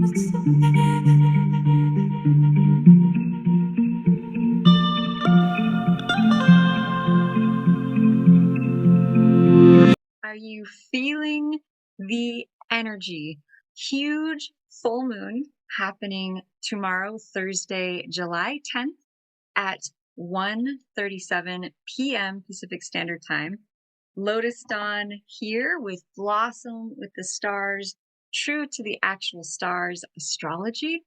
Are you feeling the energy? Huge full moon happening tomorrow, Thursday, July 10th at 1:37 p.m. Pacific Standard Time. Lotus dawn here with blossom with the stars, true to the actual stars astrology.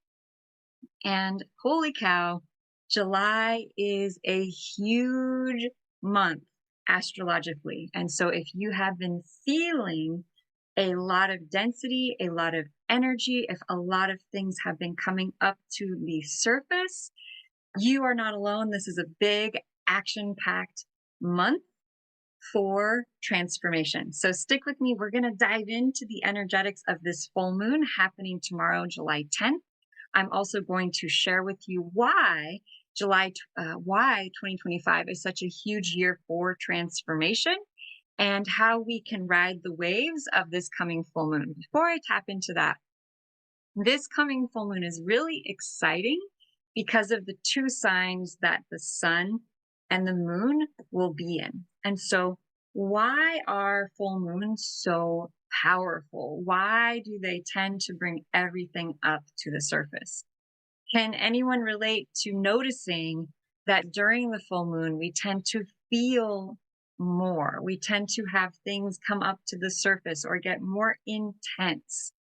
And holy cow, July is a huge month astrologically. And so if you have been feeling a lot of density, a lot of energy, if a lot of things have been coming up to the surface, you are not alone. This is a big action-packed month for transformation. So stick with me. We're going to dive into the energetics of this full moon happening tomorrow, July 10th. I'm also going to share with you why 2025 is such a huge year for transformation and how we can ride the waves of this coming full moon. Before I tap into that, this coming full moon is really exciting because of the two signs that the sun and the moon will be in. And so why are full moons so powerful? Why do they tend to bring everything up to the surface? Can anyone relate to noticing that during the full moon, we tend to feel more? We tend to have things come up to the surface or get more intense.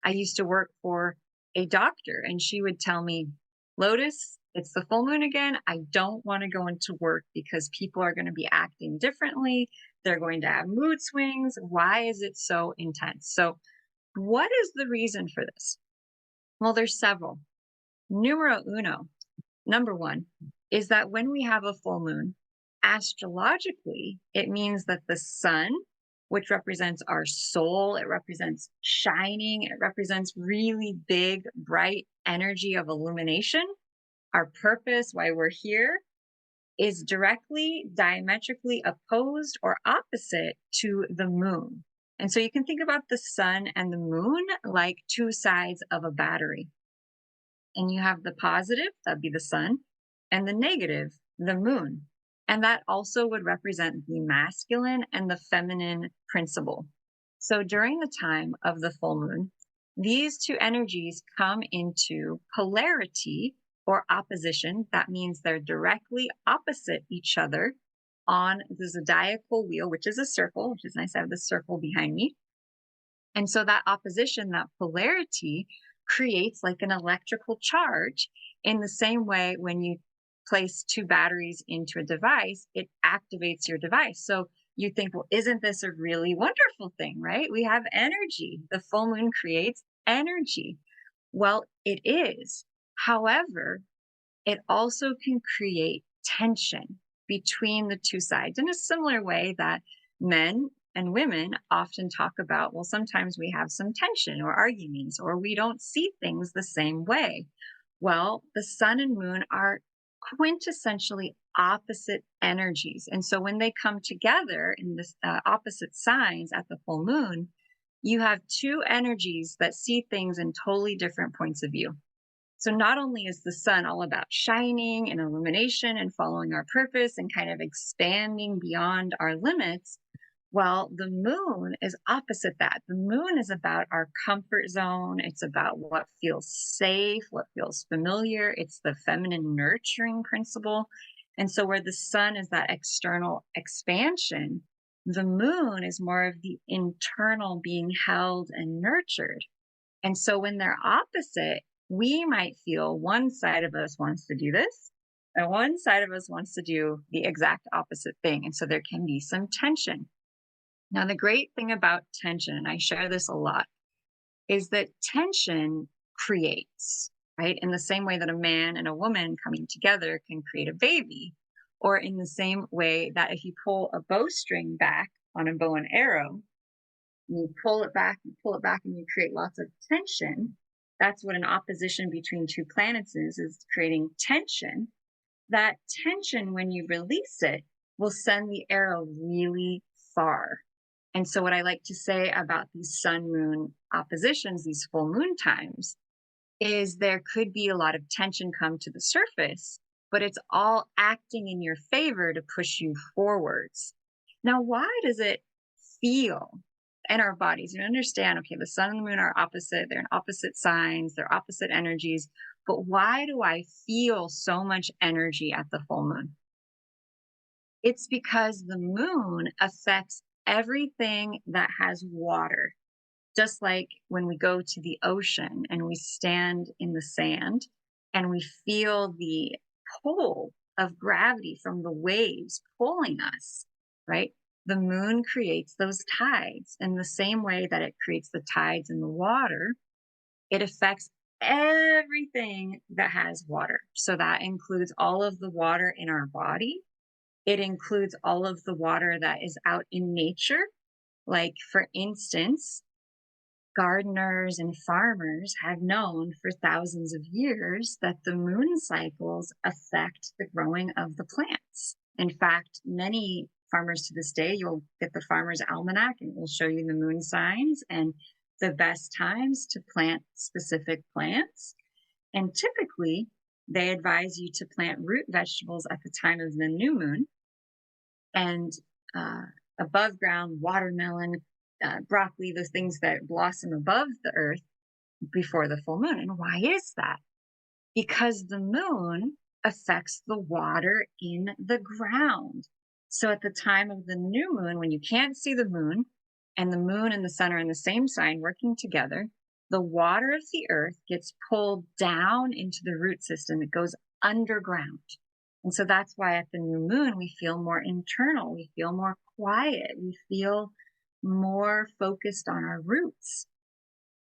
I used to work for a doctor and she would tell me, Lotus, it's the full moon again. I don't want to go into work because people are going to be acting differently. They're going to have mood swings. Why is it so intense? So what is the reason for this? Well, there's several. Numero uno, number one, is that when we have a full moon, astrologically, it means that the sun, which represents our soul, it represents shining, it represents really big, bright energy of illumination, our purpose, why we're here, is directly, diametrically opposed or opposite to the moon. And so you can think about the sun and the moon like two sides of a battery. And you have the positive, that'd be the sun, and the negative, the moon. And that also would represent the masculine and the feminine principle. So during the time of the full moon, these two energies come into polarity or opposition. That means they're directly opposite each other on the zodiacal wheel, which is a circle, which is nice. I have the circle behind me. And so that opposition, that polarity, creates like an electrical charge in the same way when you place two batteries into a device, it activates your device. So you think, well, isn't this a really wonderful thing, right? We have energy. The full moon creates energy. Well, it is. However, it also can create tension between the two sides in a similar way that men and women often talk about, well, sometimes we have some tension or arguments, or we don't see things the same way. Well, the sun and moon are quintessentially opposite energies. And so when they come together in this opposite signs at the full moon, you have two energies that see things in totally different points of view. So not only is the sun all about shining and illumination and following our purpose and kind of expanding beyond our limits, well, the moon is opposite that. The moon is about our comfort zone. It's about what feels safe, what feels familiar. It's the feminine nurturing principle. And so where the sun is that external expansion, the moon is more of the internal being held and nurtured. And so when they're opposite, we might feel one side of us wants to do this, and one side of us wants to do the exact opposite thing. And so there can be some tension. Now, the great thing about tension, and I share this a lot, is that tension creates, right? In the same way that a man and a woman coming together can create a baby, or in the same way that if you pull a bowstring back on a bow and arrow, you pull it back, and you create lots of tension. That's what an opposition between two planets is creating tension. That tension, when you release it, will send the arrow really far. And so what I like to say about these sun moon oppositions, these full moon times, is there could be a lot of tension come to the surface, but it's all acting in your favor to push you forwards. Now, why does it feel in our bodies? You understand, okay, the sun and the moon are opposite, they're in opposite signs, they're opposite energies, but why do I feel so much energy at the full moon? It's because the moon affects everything that has water. Just like when we go to the ocean and we stand in the sand and we feel the pull of gravity from the waves pulling us, right? The moon creates those tides in the same way that it creates the tides in the water. It affects everything that has water. So that includes all of the water in our body. It includes all of the water that is out in nature. Like, for instance, gardeners and farmers have known for thousands of years that the moon cycles affect the growing of the plants. In fact, many farmers to this day, you'll get the farmer's almanac and it will show you the moon signs and the best times to plant specific plants. And typically, they advise you to plant root vegetables at the time of the new moon and above ground watermelon, broccoli, those things that blossom above the earth before the full moon. And why is that? Because the moon affects the water in the ground. So at the time of the new moon, when you can't see the moon and the moon and the sun are in the same sign working together, the water of the earth gets pulled down into the root system. It goes underground. And so that's why at the new moon, we feel more internal. We feel more quiet. We feel more focused on our roots.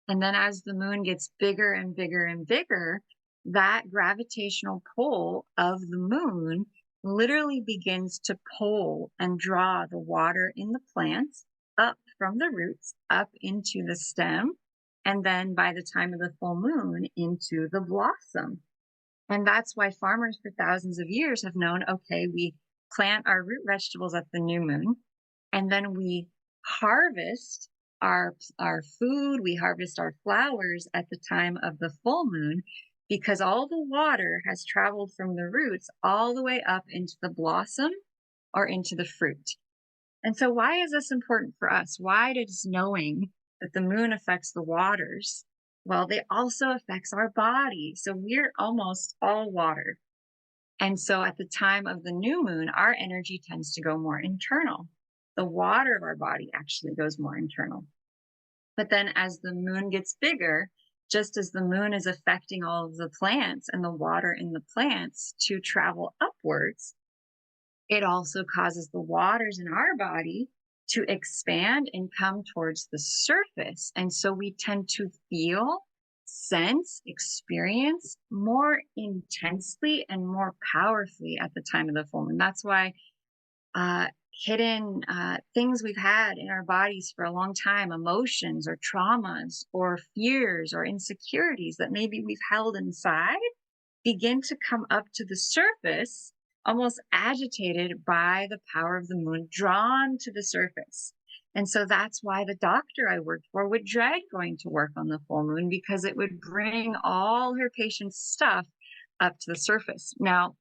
And then as the moon gets bigger and bigger and bigger, that gravitational pull of the moon literally begins to pull and draw the water in the plants up from the roots, up into the stem, and then by the time of the full moon, into the blossom. And that's why farmers for thousands of years have known, okay, we plant our root vegetables at the new moon, and then we harvest our food, we harvest our flowers at the time of the full moon, because all the water has traveled from the roots all the way up into the blossom or into the fruit. And so why is this important for us? Why does knowing that the moon affects the waters? Well, they also affects our body. So we're almost all water. And so at the time of the new moon, our energy tends to go more internal. The water of our body actually goes more internal. But then as the moon gets bigger, just as the moon is affecting all of the plants and the water in the plants to travel upwards, it also causes the waters in our body to expand and come towards the surface. And so we tend to feel, sense, experience more intensely and more powerfully at the time of the full moon. That's why hidden things we've had in our bodies for a long time, emotions or traumas or fears or insecurities that maybe we've held inside, begin to come up to the surface, almost agitated by the power of the moon, drawn to the surface. And so that's why the doctor I worked for would dread going to work on the full moon, because it would bring all her patients' stuff up to the surface. Now,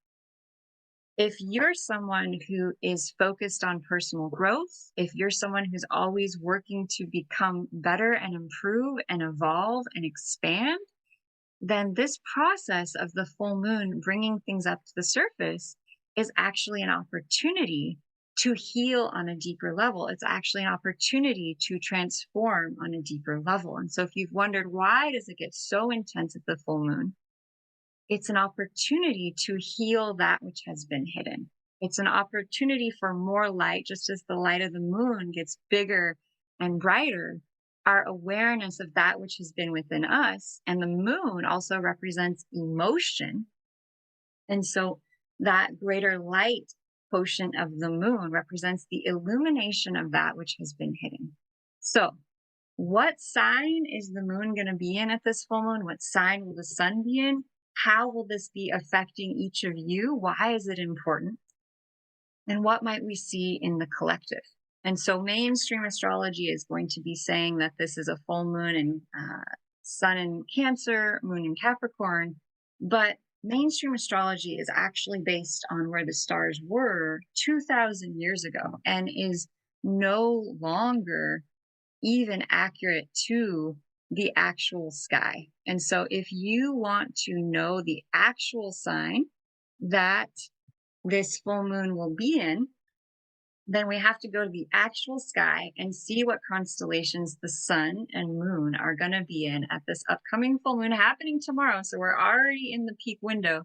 if you're someone who is focused on personal growth, if you're someone who's always working to become better and improve and evolve and expand, then this process of the full moon bringing things up to the surface is actually an opportunity to heal on a deeper level. It's actually an opportunity to transform on a deeper level. And so if you've wondered, why does it get so intense at the full moon? It's an opportunity to heal that which has been hidden. It's an opportunity for more light, just as the light of the moon gets bigger and brighter. Our awareness of that which has been within us, and the moon also represents emotion. And so that greater light quotient of the moon represents the illumination of that which has been hidden. So what sign is the moon going to be in at this full moon? What sign will the sun be in? How will this be affecting each of you? Why is it important? And what might we see in the collective? And so mainstream astrology is going to be saying that this is a full moon in sun in Cancer, moon in Capricorn. But mainstream astrology is actually based on where the stars were 2,000 years ago and is no longer even accurate to the actual sky. And so if you want to know the actual sign that this full moon will be in, then we have to go to the actual sky and see what constellations the sun and moon are going to be in at this upcoming full moon happening tomorrow. So we're already in the peak window.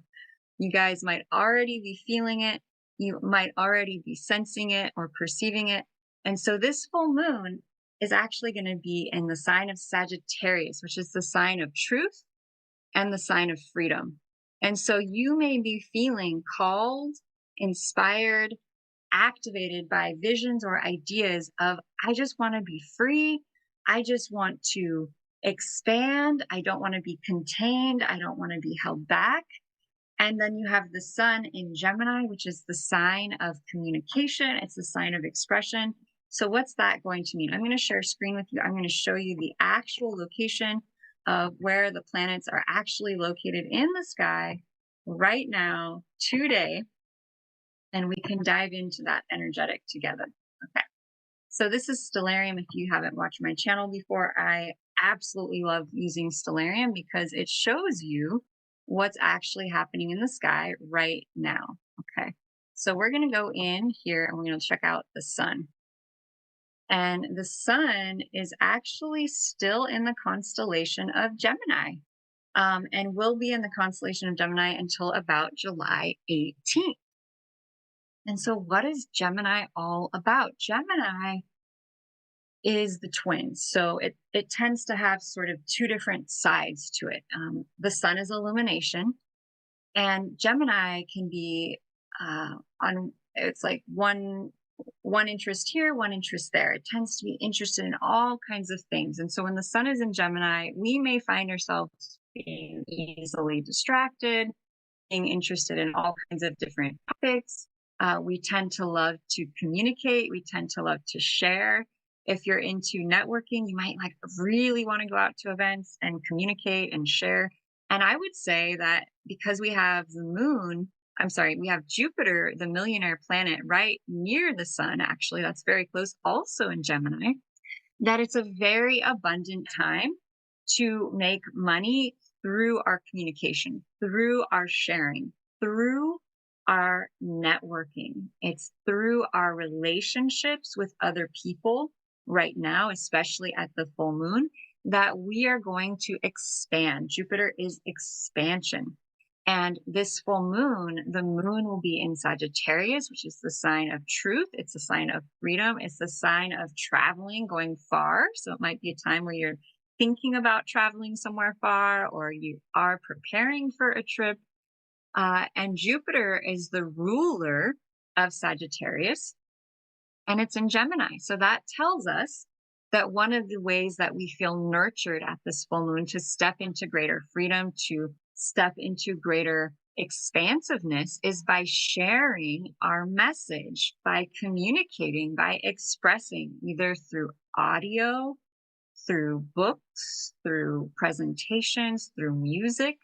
You guys might already be feeling it. You might already be sensing it or perceiving it. And so this full moon is actually going to be in the sign of Sagittarius, which is the sign of truth and the sign of freedom. And so you may be feeling called, inspired, activated by visions or ideas of, I just want to be free. I just want to expand. I don't want to be contained. I don't want to be held back. And then you have the sun in Gemini, which is the sign of communication. It's the sign of expression. So what's that going to mean? I'm going to share a screen with you. I'm going to show you the actual location of where the planets are actually located in the sky right now, today. And we can dive into that energetic together. Okay. So this is Stellarium. If you haven't watched my channel before, I absolutely love using Stellarium because it shows you what's actually happening in the sky right now. Okay. So we're going to go in here and we're going to check out the sun. And the sun is actually still in the constellation of Gemini, and will be in the constellation of Gemini until about July 18th. And so what is Gemini all about? Gemini is the twins. So it tends to have sort of two different sides to it. The sun is illumination, and Gemini can be it's like one interest here, one interest there. It tends to be interested in all kinds of things. And so when the sun is in Gemini, we may find ourselves being easily distracted, being interested in all kinds of different topics. We tend to love to communicate. We tend to love to share. If you're into networking, you might like really want to go out to events and communicate and share. And I would say that because we have we have Jupiter, the millionaire planet, right near the sun, actually, that's very close, also in Gemini, that it's a very abundant time to make money through our communication, through our sharing, through our networking. It's through our relationships with other people right now, especially at the full moon, that we are going to expand. Jupiter is expansion. And this full moon, the moon will be in Sagittarius, which is the sign of truth. It's a sign of freedom. It's the sign of traveling, going far. So it might be a time where you're thinking about traveling somewhere far, or you are preparing for a trip. And Jupiter is the ruler of Sagittarius, and it's in Gemini. So that tells us that one of the ways that we feel nurtured at this full moon to step into greater freedom, to step into greater expansiveness, is by sharing our message, by communicating, by expressing, either through audio, through books, through presentations, through music,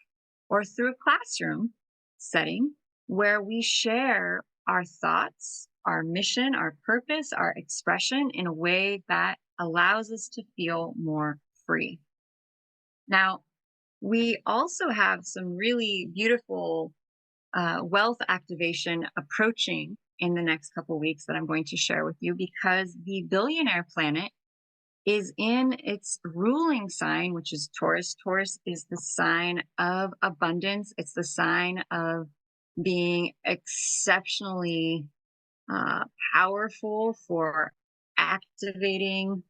or through a classroom setting where we share our thoughts, our mission, our purpose, our expression in a way that allows us to feel more free. Now, we also have some really beautiful wealth activation approaching in the next couple of weeks that I'm going to share with you, because the billionaire planet is in its ruling sign, which is Taurus. Taurus is the sign of abundance. It's the sign of being exceptionally powerful for activating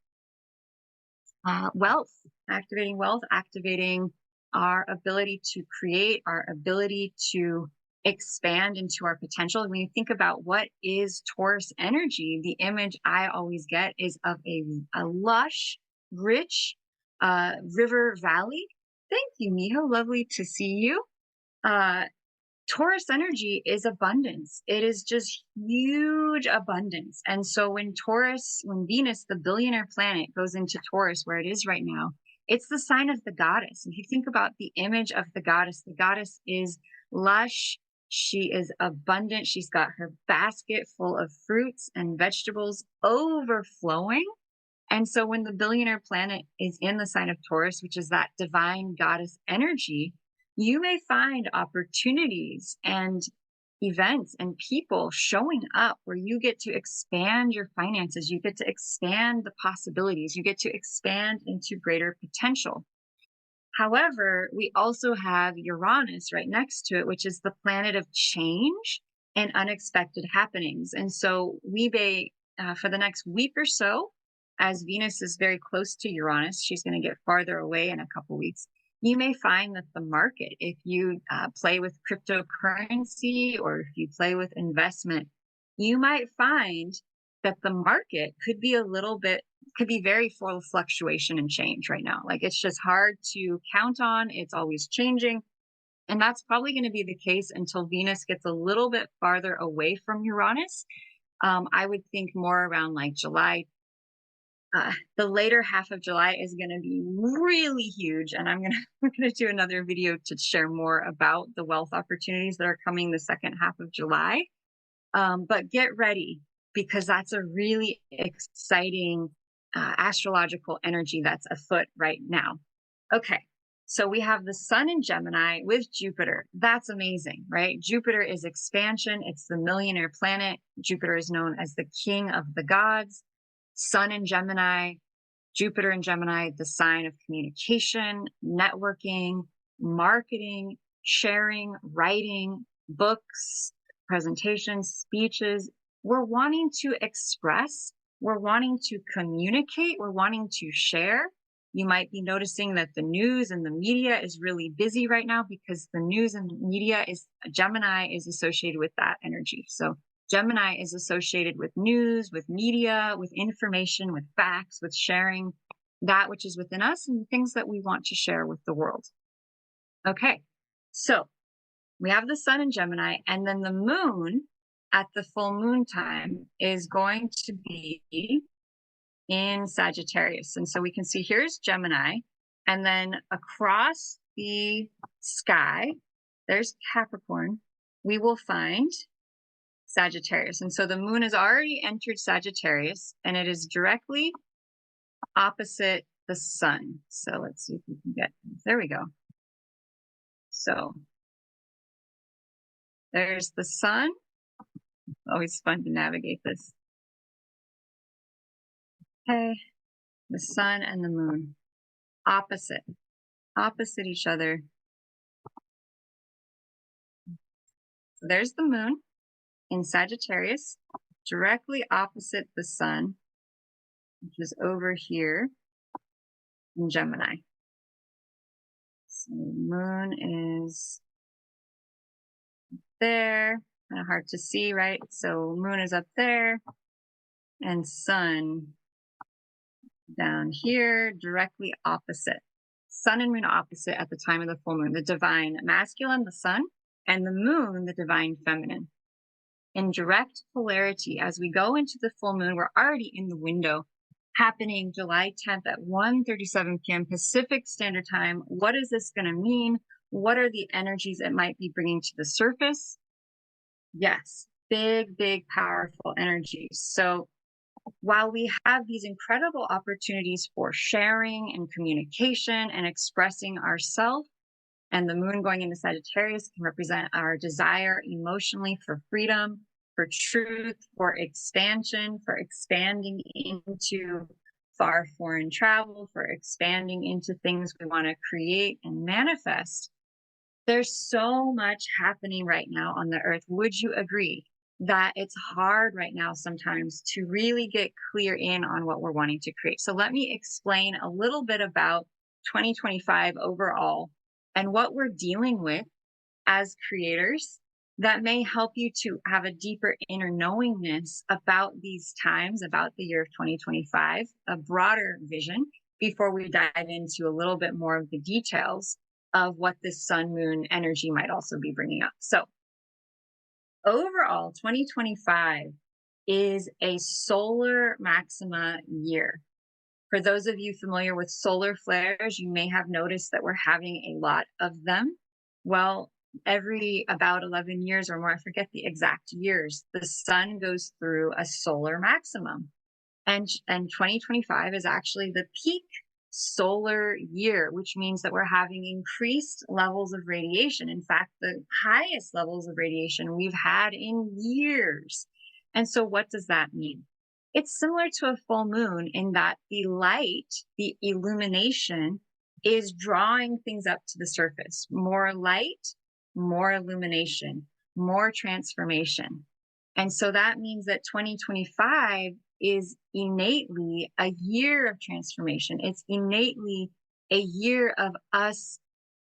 wealth, activating our ability to create, our ability to expand into our potential. When you think about what is Taurus energy, the image I always get is of a lush, rich river valley. Thank you, Miho. Lovely to see you. Taurus energy is abundance. It is just huge abundance. And so when Venus, the billionaire planet, goes into Taurus, where it is right now, It's the sign of the goddess. If you think about the image of the goddess is lush. She is abundant. She's got her basket full of fruits and vegetables overflowing. And so when the billionaire planet is in the sign of Taurus, which is that divine goddess energy, you may find opportunities and events and people showing up where you get to expand your finances, you get to expand the possibilities, you get to expand into greater potential. However, we also have Uranus right next to it, which is the planet of change and unexpected happenings. And so we may, for the next week or so, as Venus is very close to Uranus, she's going to get farther away in a couple weeks. You may find that the market, if you play with cryptocurrency or if you play with investment, you might find that the market could be could be very full of fluctuation and change right now. Like it's just hard to count on. It's always changing. And that's probably going to be the case until Venus gets a little bit farther away from Uranus. I would think more around like July. The later half of July is going to be really huge. And we're going to do another video to share more about the wealth opportunities that are coming the second half of July. But get ready, because that's a really exciting astrological energy that's afoot right now. Okay, so we have the sun in Gemini with Jupiter. That's amazing, right? Jupiter is expansion. It's the millionaire planet. Jupiter is known as the king of the gods. Sun in Gemini, Jupiter in Gemini, the sign of communication, networking, marketing, sharing, writing, books, presentations, speeches. We're wanting to express, we're wanting to communicate, we're wanting to share. You might be noticing that the news and the media is really busy right now because the news and media Gemini is associated with that energy. So Gemini is associated with news, with media, with information, with facts, with sharing that which is within us and the things that we want to share with the world. Okay, so we have the sun in Gemini, and then the moon at the full moon time is going to be in Sagittarius. And so we can see here's Gemini, and then across the sky, there's Capricorn, we will find Sagittarius. And so the moon has already entered Sagittarius, and it is directly opposite the sun. So let's see if we can get, there we go. So there's the sun. Always fun to navigate this. Okay, the sun and the moon, opposite each other. So there's the moon in Sagittarius, directly opposite the sun, which is over here in Gemini. So the moon is there, kind of hard to see, right? So moon is up there and sun down here, directly opposite. Sun and moon opposite at the time of the full moon. The divine masculine, the sun, and the moon, the divine feminine. In direct polarity, as we go into the full moon, we're already in the window, happening July 10th at 1:37 p.m. Pacific Standard Time. What is this going to mean? What are the energies it might be bringing to the surface? Yes, big, big, powerful energies. So while we have these incredible opportunities for sharing and communication and expressing ourselves, and the moon going into Sagittarius can represent our desire emotionally for freedom, for truth, for expansion, for expanding into far foreign travel, for expanding into things we want to create and manifest. There's so much happening right now on the earth. Would you agree that it's hard right now sometimes to really get clear in on what we're wanting to create? So let me explain a little bit about 2025 overall and what we're dealing with as creators that may help you to have a deeper inner knowingness about these times, about the year of 2025, a broader vision, before we dive into a little bit more of the details of what this sun moon energy might also be bringing up. So overall, 2025 is a solar maxima year. For those of you familiar with solar flares, you may have noticed that we're having a lot of them. Well, every about 11 years or more, I forget the exact years, the sun goes through a solar maximum. And 2025 is actually the peak solar year, which means that we're having increased levels of radiation. In fact, the highest levels of radiation we've had in years. And so what does that mean? It's similar to a full moon in that the light, the illumination, is drawing things up to the surface. More light, more illumination, more transformation. And so that means that 2025 is innately a year of transformation. It's innately a year of us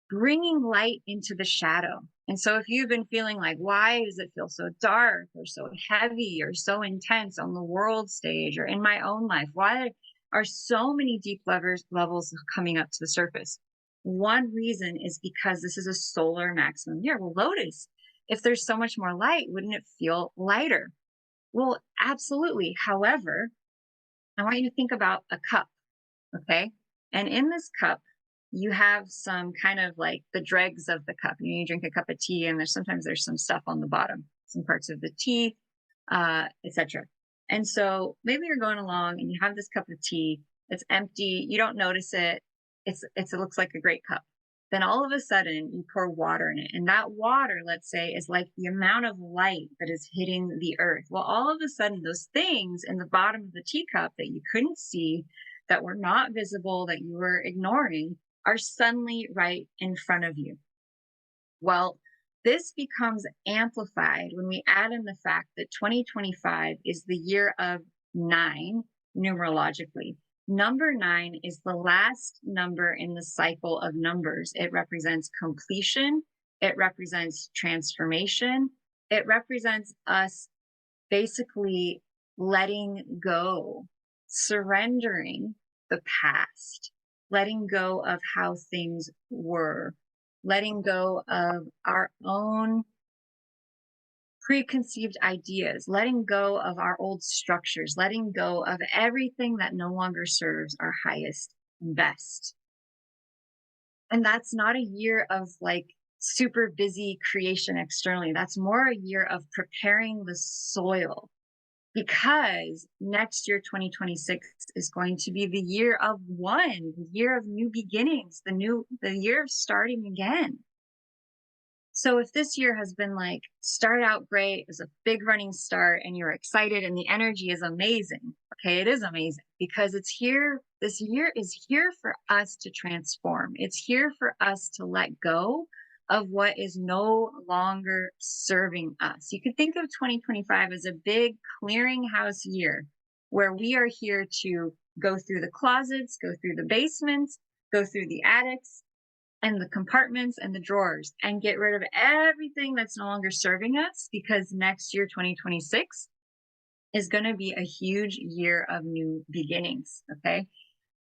bringing light into the shadow. And so if you've been feeling like, why does it feel so dark or so heavy or so intense on the world stage or in my own life? Why are so many deep levels coming up to the surface? One reason is because this is a solar maximum year. Well, Lotus, if there's so much more light, wouldn't it feel lighter? Well, absolutely. However, I want you to think about a cup, okay? And in this cup, you have some kind of like the dregs of the cup. You drink a cup of tea, and sometimes there's some stuff on the bottom, some parts of the tea, etc. And so maybe you're going along and you have this cup of tea. It's empty. You don't notice it. It looks like a great cup. Then all of a sudden you pour water in it. And that water, let's say, is like the amount of light that is hitting the earth. Well, all of a sudden those things in the bottom of the teacup that you couldn't see, that were not visible, that you were ignoring, are suddenly right in front of you. Well, this becomes amplified when we add in the fact that 2025 is the year of 9 numerologically. Number 9 is the last number in the cycle of numbers. It represents completion. It represents transformation. It represents us basically letting go, surrendering the past, letting go of how things were, letting go of our own preconceived ideas, letting go of our old structures, letting go of everything that no longer serves our highest and best. And that's not a year of like super busy creation externally. That's more a year of preparing the soil, because next year, 2026, is going to be the year of one, the year of new beginnings, the year of starting again. So if this year has been like, start out great, it was a big running start and you're excited and the energy is amazing. Okay, it is amazing because it's here. This year is here for us to transform. It's here for us to let go of what is no longer serving us. You could think of 2025 as a big clearinghouse year where we are here to go through the closets, go through the basements, go through the attics and the compartments and the drawers and get rid of everything that's no longer serving us, because next year, 2026, is going to be a huge year of new beginnings. Okay.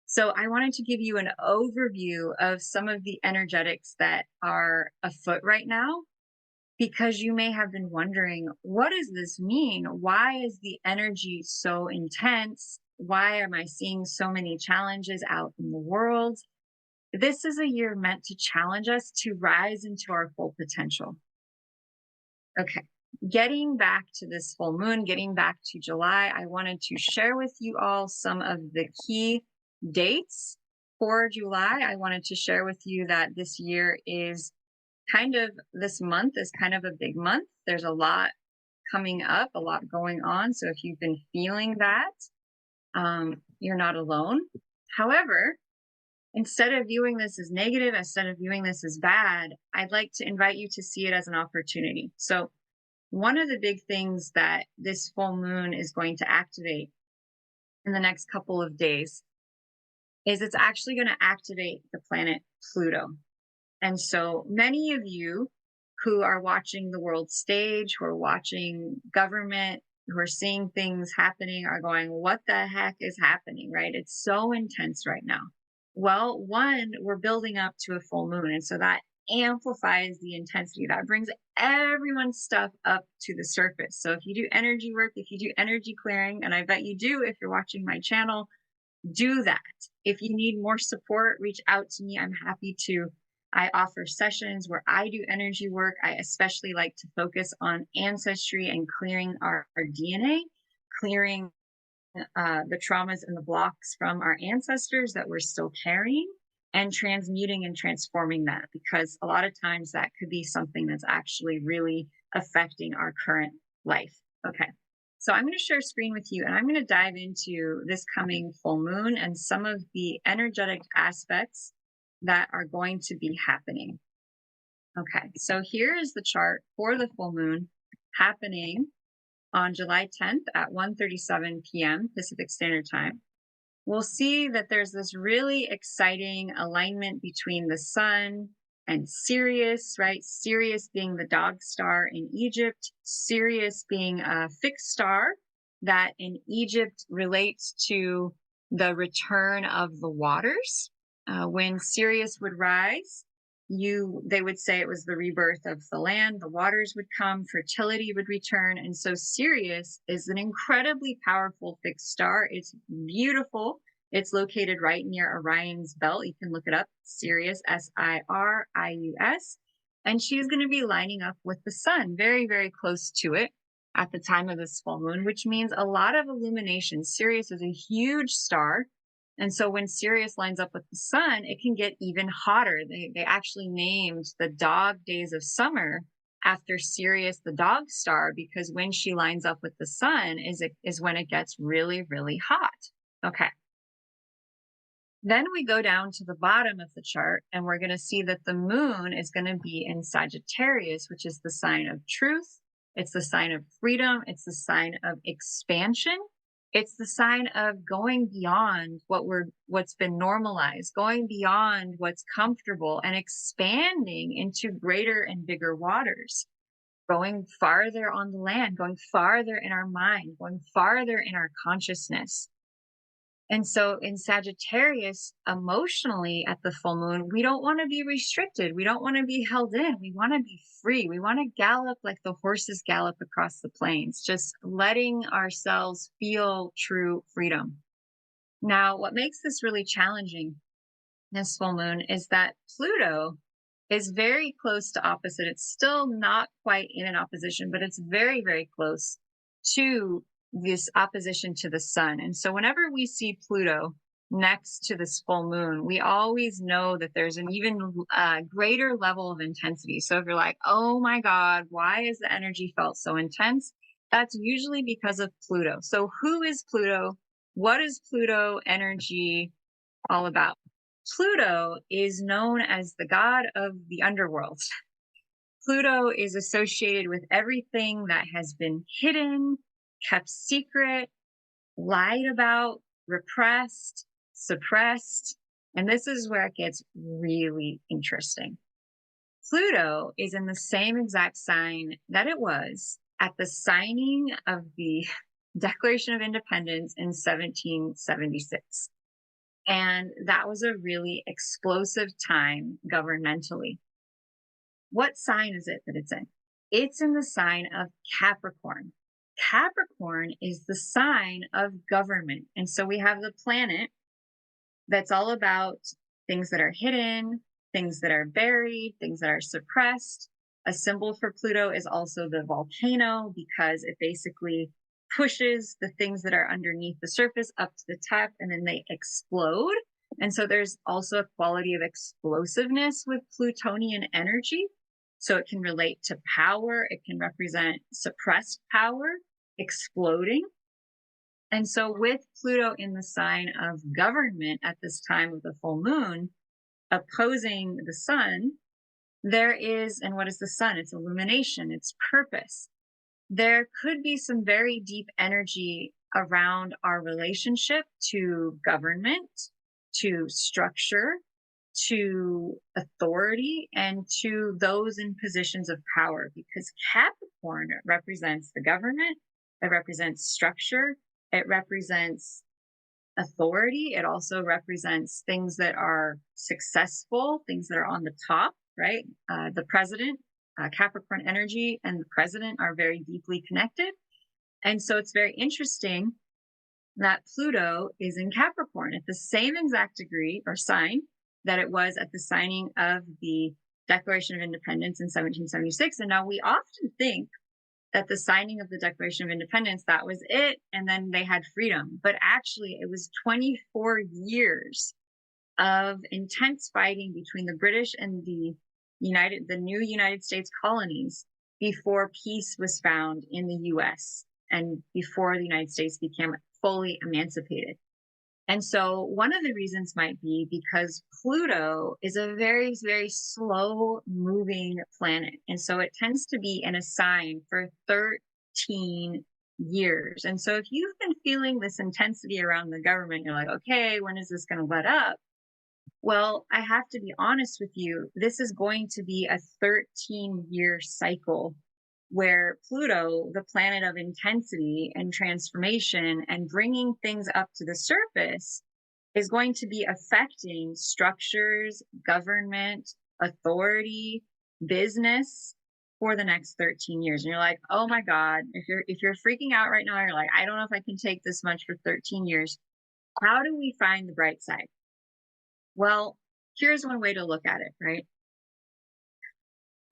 So I wanted to give you an overview of some of the energetics that are afoot right now, because you may have been wondering, what does this mean? Why is the energy so intense? Why am I seeing so many challenges out in the world? This is a year meant to challenge us to rise into our full potential. Okay, getting back to this full moon, getting back to July, I wanted to share with you all some of the key dates for July. I wanted to share with you that this month is kind of a big month. There's a lot coming up, a lot going on. So if you've been feeling that, you're not alone. However, instead of viewing this as negative, instead of viewing this as bad, I'd like to invite you to see it as an opportunity. So one of the big things that this full moon is going to activate in the next couple of days is it's actually going to activate the planet Pluto. And so many of you who are watching the world stage, who are watching government, who are seeing things happening, are going, what the heck is happening, right? It's so intense right now. Well, one, we're building up to a full moon. And so that amplifies the intensity. That brings everyone's stuff up to the surface. So if you do energy work, if you do energy clearing, and I bet you do if you're watching my channel, do that. If you need more support, reach out to me. I'm happy to. I offer sessions where I do energy work. I especially like to focus on ancestry and clearing our DNA, clearing the traumas and the blocks from our ancestors that we're still carrying, and transmuting and transforming that, because a lot of times that could be something that's actually really affecting our current life. Okay. So I'm going to share screen with you, and I'm going to dive into this coming full moon and some of the energetic aspects that are going to be happening. Okay. So here is the chart for the full moon happening on July 10th at 1:37 p.m. Pacific Standard Time. We'll see that there's this really exciting alignment between the sun and Sirius, right? Sirius being the dog star in Egypt, Sirius being a fixed star that in Egypt relates to the return of the waters. When Sirius would rise, they would say it was the rebirth of the land, the waters would come, fertility would return. And so Sirius is an incredibly powerful fixed star. It's beautiful. It's located right near Orion's belt. You can look it up, Sirius, Sirius. And she's going to be lining up with the sun, very, very close to it at the time of this full moon, which means a lot of illumination. Sirius is a huge star. And so when Sirius lines up with the sun, it can get even hotter. They actually named the dog days of summer after Sirius, the dog star, because when she lines up with the sun is when it gets really, really hot. Okay. Then we go down to the bottom of the chart, and we're going to see that the moon is going to be in Sagittarius, which is the sign of truth. It's the sign of freedom. It's the sign of expansion. It's the sign of going beyond what's been normalized, going beyond what's comfortable and expanding into greater and bigger waters, going farther on the land, going farther in our mind, going farther in our consciousness. And so in Sagittarius, emotionally at the full moon, we don't want to be restricted. We don't want to be held in. We want to be free. We want to gallop like the horses gallop across the plains, just letting ourselves feel true freedom. Now, what makes this really challenging, this full moon, is that Pluto is very close to opposite. It's still not quite in an opposition, but it's very, very close to this opposition to the sun. And so whenever we see Pluto next to this full moon, we always know that there's an even greater level of intensity. So if you're like, oh my God, why is the energy felt so intense? That's usually because of Pluto. So who is Pluto? What is Pluto energy all about? Pluto is known as the god of the underworld. Pluto is associated with everything that has been hidden, kept secret, lied about, repressed, suppressed. And this is where it gets really interesting. Pluto is in the same exact sign that it was at the signing of the Declaration of Independence in 1776. And that was a really explosive time governmentally. What sign is it that it's in? It's in the sign of Capricorn. Capricorn is the sign of government. And so we have the planet that's all about things that are hidden, things that are buried, things that are suppressed. A symbol for Pluto is also the volcano, because it basically pushes the things that are underneath the surface up to the top, and then they explode. And so there's also a quality of explosiveness with Plutonian energy. So it can relate to power. It can represent suppressed power exploding. And so with Pluto in the sign of government at this time of the full moon, opposing the sun, there is, and what is the sun? It's illumination, it's purpose. There could be some very deep energy around our relationship to government, to structure, to authority, and to those in positions of power, because Capricorn represents the government, it represents structure, it represents authority, it also represents things that are successful, things that are on the top, right? The president, Capricorn energy and the president are very deeply connected. And so it's very interesting that Pluto is in Capricorn at the same exact degree or sign that it was at the signing of the Declaration of Independence in 1776. And now we often think that the signing of the Declaration of Independence, that was it, and then they had freedom. But actually, it was 24 years of intense fighting between the British and the new United States colonies before peace was found in the US and before the United States became fully emancipated. And so one of the reasons might be because Pluto is a very, very slow moving planet. And so it tends to be in a sign for 13 years. And so if you've been feeling this intensity around the government, you're like, okay, when is this going to let up? Well, I have to be honest with you. This is going to be a 13-year cycle where Pluto, the planet of intensity and transformation and bringing things up to the surface, is going to be affecting structures, government, authority, business for the next 13 years. And you're like, oh my God, if you're freaking out right now, you're like, I don't know if I can take this much for 13 years. How do we find the bright side? Well, here's one way to look at it, right?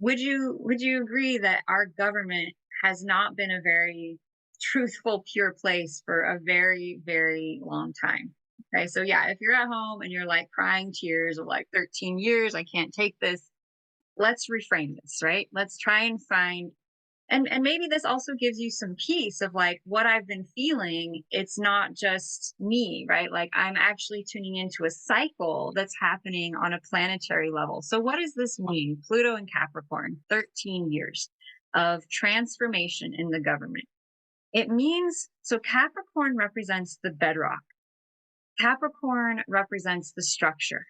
Would you agree that our government has not been a very truthful, pure place for a very, very long time? Okay, so yeah, if you're at home and you're like crying tears of like 13 years, I can't take this. Let's reframe this, right? Let's try and find and maybe this also gives you some peace of like what I've been feeling. It's not just me, right? Like I'm actually tuning into a cycle that's happening on a planetary level. So what does this mean? Pluto and Capricorn, 13 years of transformation in the government. It means, so Capricorn represents the bedrock. Capricorn represents the structure.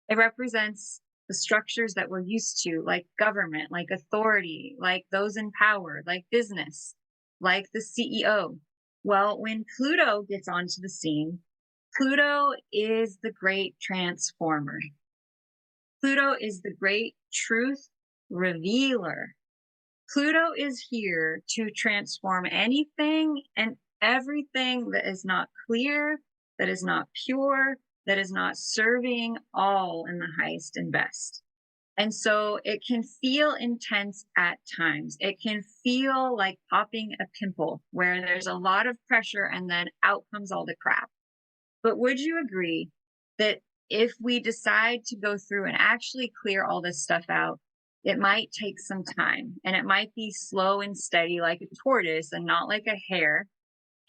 It represents the structures that we're used to, like government, like authority, like those in power, like business, like the CEO. Well, when Pluto gets onto the scene, Pluto is the great transformer. Pluto is the great truth revealer. Pluto is here to transform anything and everything that is not clear, that is not pure, that is not serving all in the highest and best. And so it can feel intense at times. It can feel like popping a pimple where there's a lot of pressure and then out comes all the crap. But would you agree that if we decide to go through and actually clear all this stuff out, it might take some time and it might be slow and steady like a tortoise and not like a hare?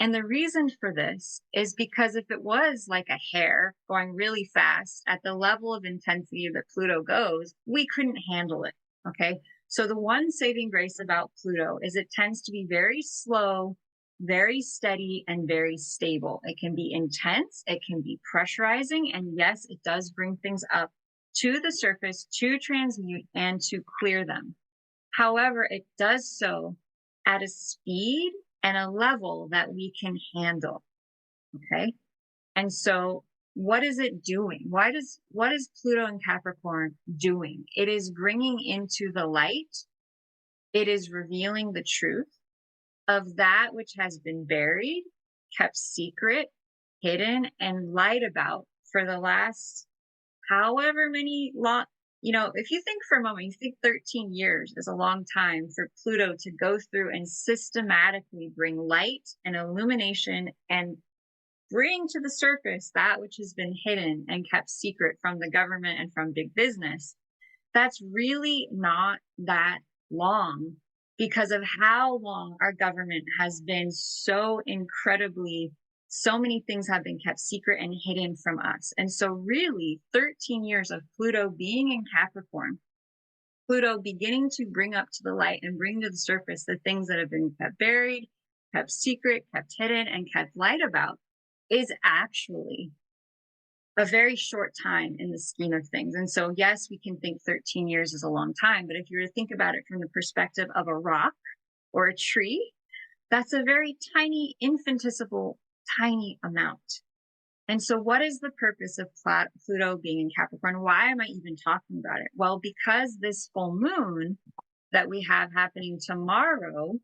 And the reason for this is because if it was like a hare going really fast at the level of intensity that Pluto goes, we couldn't handle it. Okay. So the one saving grace about Pluto is it tends to be very slow, very steady, and very stable. It can be intense. It can be pressurizing. And yes, it does bring things up to the surface to transmute and to clear them. However, it does so at a speed and a level that we can handle. Okay. And so what is it doing? What is Pluto and Capricorn doing? It is bringing into the light. It is revealing the truth of that which has been buried, kept secret, hidden, and lied about for the last however many long, if you think for a moment, you think 13 years is a long time for Pluto to go through and systematically bring light and illumination and bring to the surface that which has been hidden and kept secret from the government and from big business. That's really not that long because of how long our government has been so incredibly so many things have been kept secret and hidden from us. And so really 13 years of Pluto being in Capricorn, Pluto beginning to bring up to the light and bring to the surface the things that have been kept buried, kept secret, kept hidden, and kept light about is actually a very short time in the scheme of things. And so, yes, we can think 13 years is a long time, but if you were to think about it from the perspective of a rock or a tree, that's a very tiny, infinitesimal tiny amount. And so what is the purpose of Pluto being in Capricorn? Why am I even talking about it? Well, because this full moon that we have happening tomorrow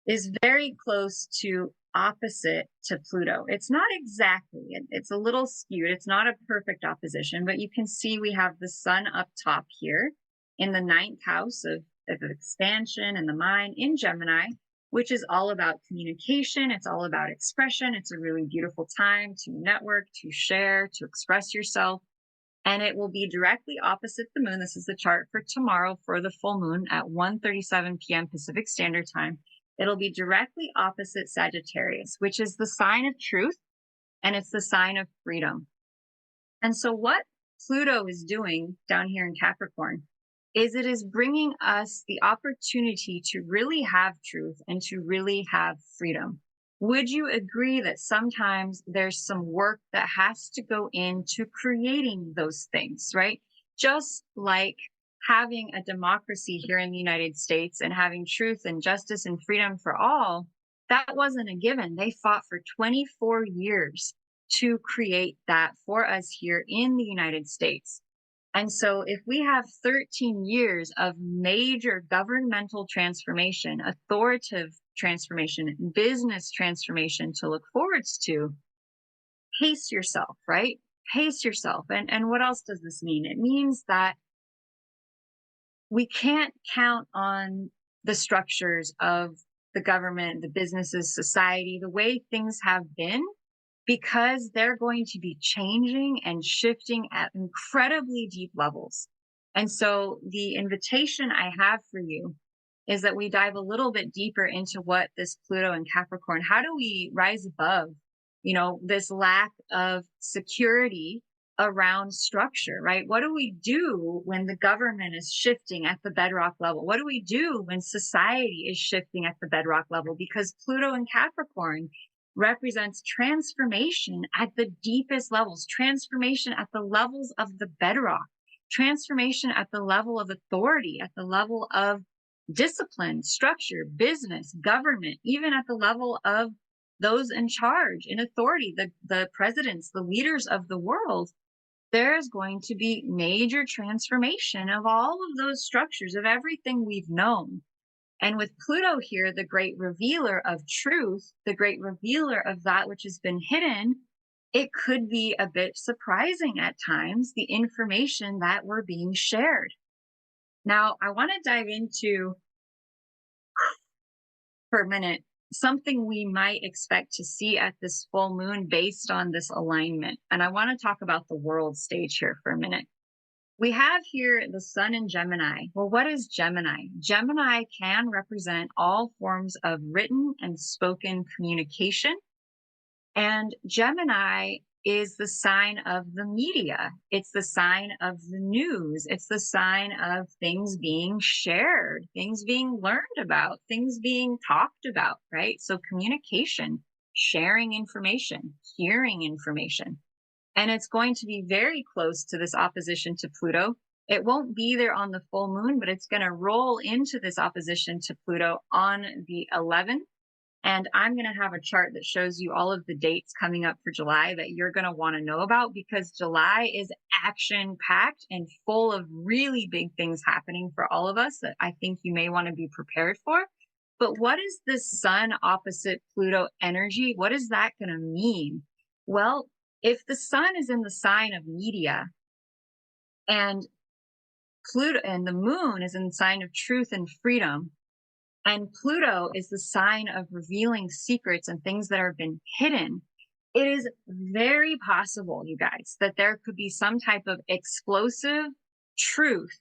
is very close to opposite to Pluto. It's not exactly, it's a little skewed. It's not a perfect opposition, but you can see we have the sun up top here in the ninth house of expansion and the mind in Gemini, which is all about communication. It's all about expression. It's a really beautiful time to network, to share, to express yourself. And it will be directly opposite the moon. This is the chart for tomorrow for the full moon at 1:37 p.m. Pacific Standard Time. It'll be directly opposite Sagittarius, which is the sign of truth, and it's the sign of freedom. And so what Pluto is doing down here in Capricorn is it is bringing us the opportunity to really have truth and to really have freedom. Would you agree that sometimes there's some work that has to go into creating those things, right? Just like having a democracy here in the United States and having truth and justice and freedom for all, that wasn't a given. They fought for 24 years to create that for us here in the United States. And so if we have 13 years of major governmental transformation, authoritative transformation, business transformation to look forwards to, pace yourself, right? Pace yourself. And what else does this mean? It means that we can't count on the structures of the government, the businesses, society, the way things have been, because they're going to be changing and shifting at incredibly deep levels. And so the invitation I have for you is that we dive a little bit deeper into what this Pluto and Capricorn, how do we rise above, this lack of security around structure, right? What do we do when the government is shifting at the bedrock level? What do we do when society is shifting at the bedrock level? Because Pluto and Capricorn represents transformation at the deepest levels, transformation at the levels of the bedrock, transformation at the level of authority, at the level of discipline, structure, business, government, even at the level of those in charge, in authority, the presidents, the leaders of the world. There's going to be major transformation of all of those structures, of everything we've known. And with Pluto here, the great revealer of truth, the great revealer of that which has been hidden, it could be a bit surprising at times, the information that we're being shared. Now, I want to dive into, for a minute, something we might expect to see at this full moon based on this alignment. And I want to talk about the world stage here for a minute. We have here the sun in Gemini. Well, what is Gemini? Gemini can represent all forms of written and spoken communication. And Gemini is the sign of the media. It's the sign of the news. It's the sign of things being shared, things being learned about, things being talked about, right? So communication, sharing information, hearing information. And it's going to be very close to this opposition to Pluto. It won't be there on the full moon, but it's going to roll into this opposition to Pluto on the 11th. And I'm going to have a chart that shows you all of the dates coming up for July that you're going to want to know about, because July is action packed and full of really big things happening for all of us that I think you may want to be prepared for. But what is this sun opposite Pluto energy? What is that going to mean? Well, if the sun is in the sign of media and Pluto and the moon is in the sign of truth and freedom, and Pluto is the sign of revealing secrets and things that have been hidden, it is very possible, you guys, that there could be some type of explosive truth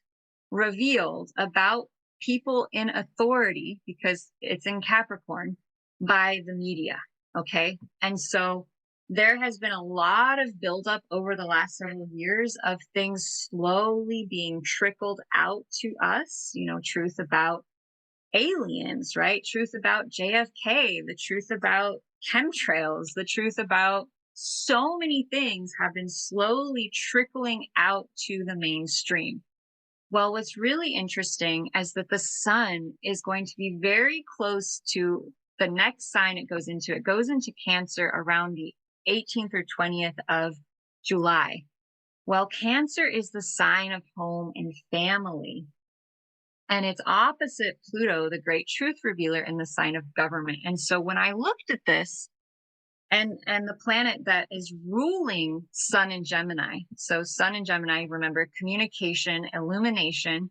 revealed about people in authority, because it's in Capricorn, by the media. Okay. And so there has been a lot of buildup over the last several years of things slowly being trickled out to us, truth about aliens, right? Truth about JFK, the truth about chemtrails, the truth about so many things have been slowly trickling out to the mainstream. Well, what's really interesting is that the sun is going to be very close to the next sign it goes into. It goes into Cancer around the 18th or 20th of July. Well, Cancer is the sign of home and family. and it's opposite Pluto, the great truth revealer, in the sign of government. And so when I looked at this, and the planet that is ruling Sun in Gemini. So Sun in Gemini, remember, communication, illumination,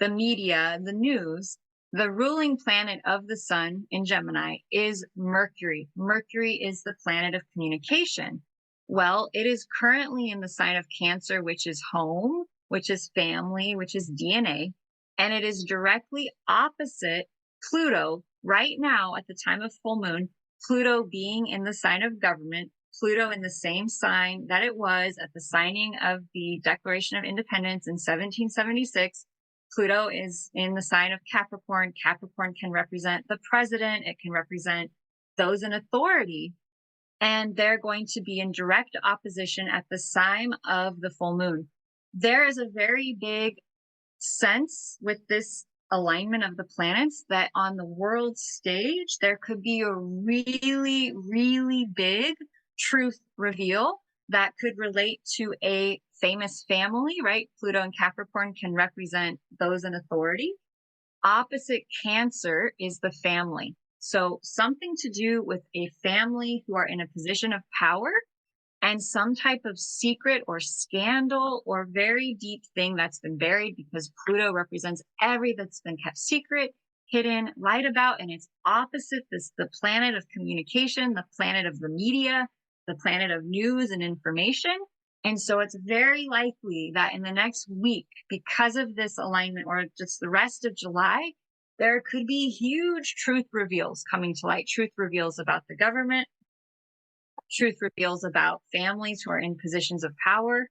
the media, the news. The ruling planet of the Sun in Gemini is Mercury. Mercury is the planet of communication. Well, it is currently in the sign of Cancer, which is home, which is family, which is DNA, and it is directly opposite Pluto right now at the time of full moon. Pluto being in the sign of government, Pluto in the same sign that it was at the signing of the Declaration of Independence in 1776. Pluto is in the sign of Capricorn. Capricorn can represent the president. It can represent those in authority. And they're going to be in direct opposition at the sign of the full moon. There is a very big sense with this alignment of the planets that on the world stage, there could be a really, really big truth reveal that could relate to a famous family, right? Pluto and Capricorn can represent those in authority. Opposite Cancer is the family. So something to do with a family who are in a position of power and some type of secret or scandal or very deep thing that's been buried, because Pluto represents everything that's been kept secret, hidden, lied about, and it's opposite this, the planet of communication, the planet of the media, the planet of news and information. And so it's very likely that in the next week, because of this alignment, or just the rest of July, there could be huge truth reveals coming to light, truth reveals about the government, truth reveals about families who are in positions of power.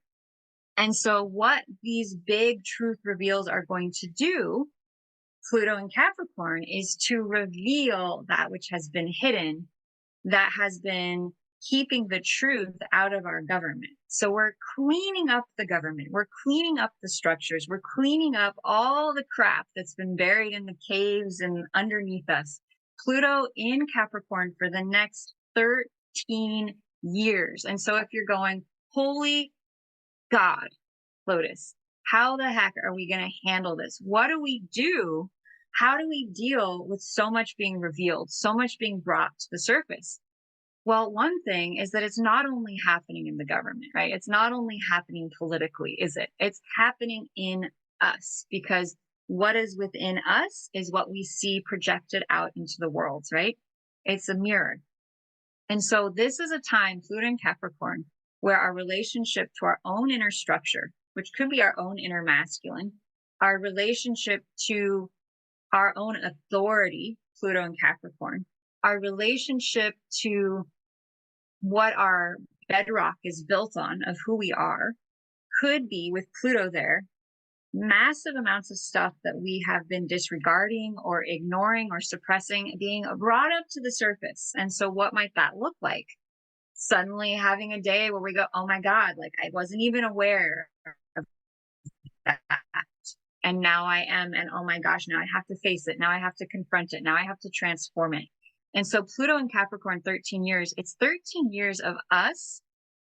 And so what these big truth reveals are going to do, Pluto and Capricorn, is to reveal that which has been hidden, that has been keeping the truth out of our government. So we're cleaning up the government. We're cleaning up the structures. We're cleaning up all the crap that's been buried in the caves and underneath us. Pluto in Capricorn for the next 13 years. And so if you're going, holy God, Lotus, how the heck are we going to handle this? What do we do? How do we deal with so much being revealed, so much being brought to the surface? Well, one thing is that it's not only happening in the government, right? It's not only happening politically, is it? It's happening in us, because what is within us is what we see projected out into the world, right? It's a mirror. And so this is a time, Pluto and Capricorn, where our relationship to our own inner structure, which could be our own inner masculine, our relationship to our own authority, Pluto and Capricorn, our relationship to what our bedrock is built on of who we are, could be, with Pluto there, massive amounts of stuff that we have been disregarding or ignoring or suppressing being brought up to the surface. And so what might that look like? Suddenly having a day where we go, oh my God, like I wasn't even aware of that. And now I am. And oh my gosh, now I have to face it. Now I have to confront it. Now I have to transform it. And so Pluto and Capricorn, 13 years, it's 13 years of us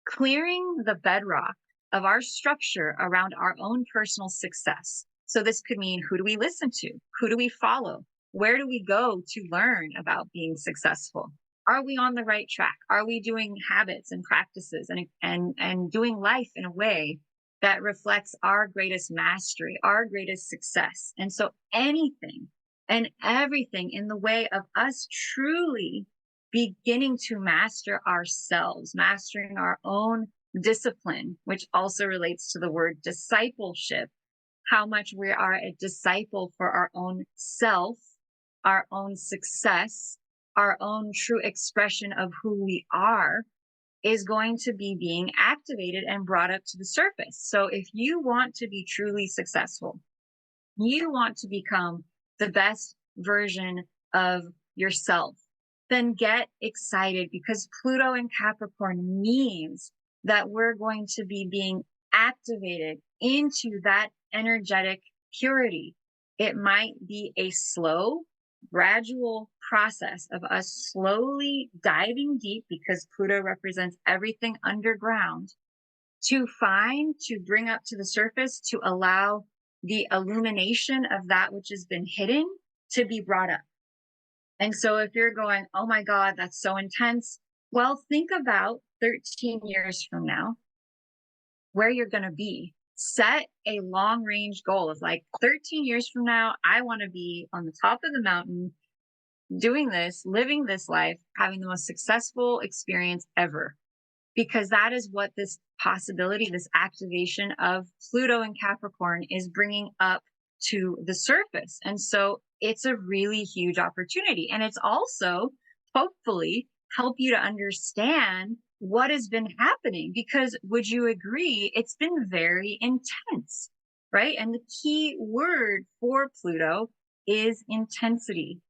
clearing the bedrock of our structure around our own personal success. So this could mean, who do we listen to? Who do we follow? Where do we go to learn about being successful? Are we on the right track? Are we doing habits and practices and doing life in a way that reflects our greatest mastery, our greatest success? And so anything and everything in the way of us truly beginning to master ourselves, mastering our own discipline, which also relates to the word discipleship, how much we are a disciple for our own self, our own success, our own true expression of who we are, is going to be being activated and brought up to the surface. So if you want to be truly successful, you want to become the best version of yourself, then get excited, because Pluto in Capricorn means that we're going to be being activated into that energetic purity. It might be a slow, gradual process of us slowly diving deep, because Pluto represents everything underground, to bring up to the surface, to allow the illumination of that which has been hidden to be brought up. And so if you're going, oh my God, that's so intense. Well, think about 13 years from now, where you're going to be. Set a long range goal of like 13 years from now, I want to be on the top of the mountain doing this, living this life, having the most successful experience ever. Because that is what this possibility, this activation of Pluto and Capricorn is bringing up to the surface. And so it's a really huge opportunity. And it's also hopefully help you to understand what has been happening, because would you agree, it's been very intense, right? And the key word for Pluto is intensity.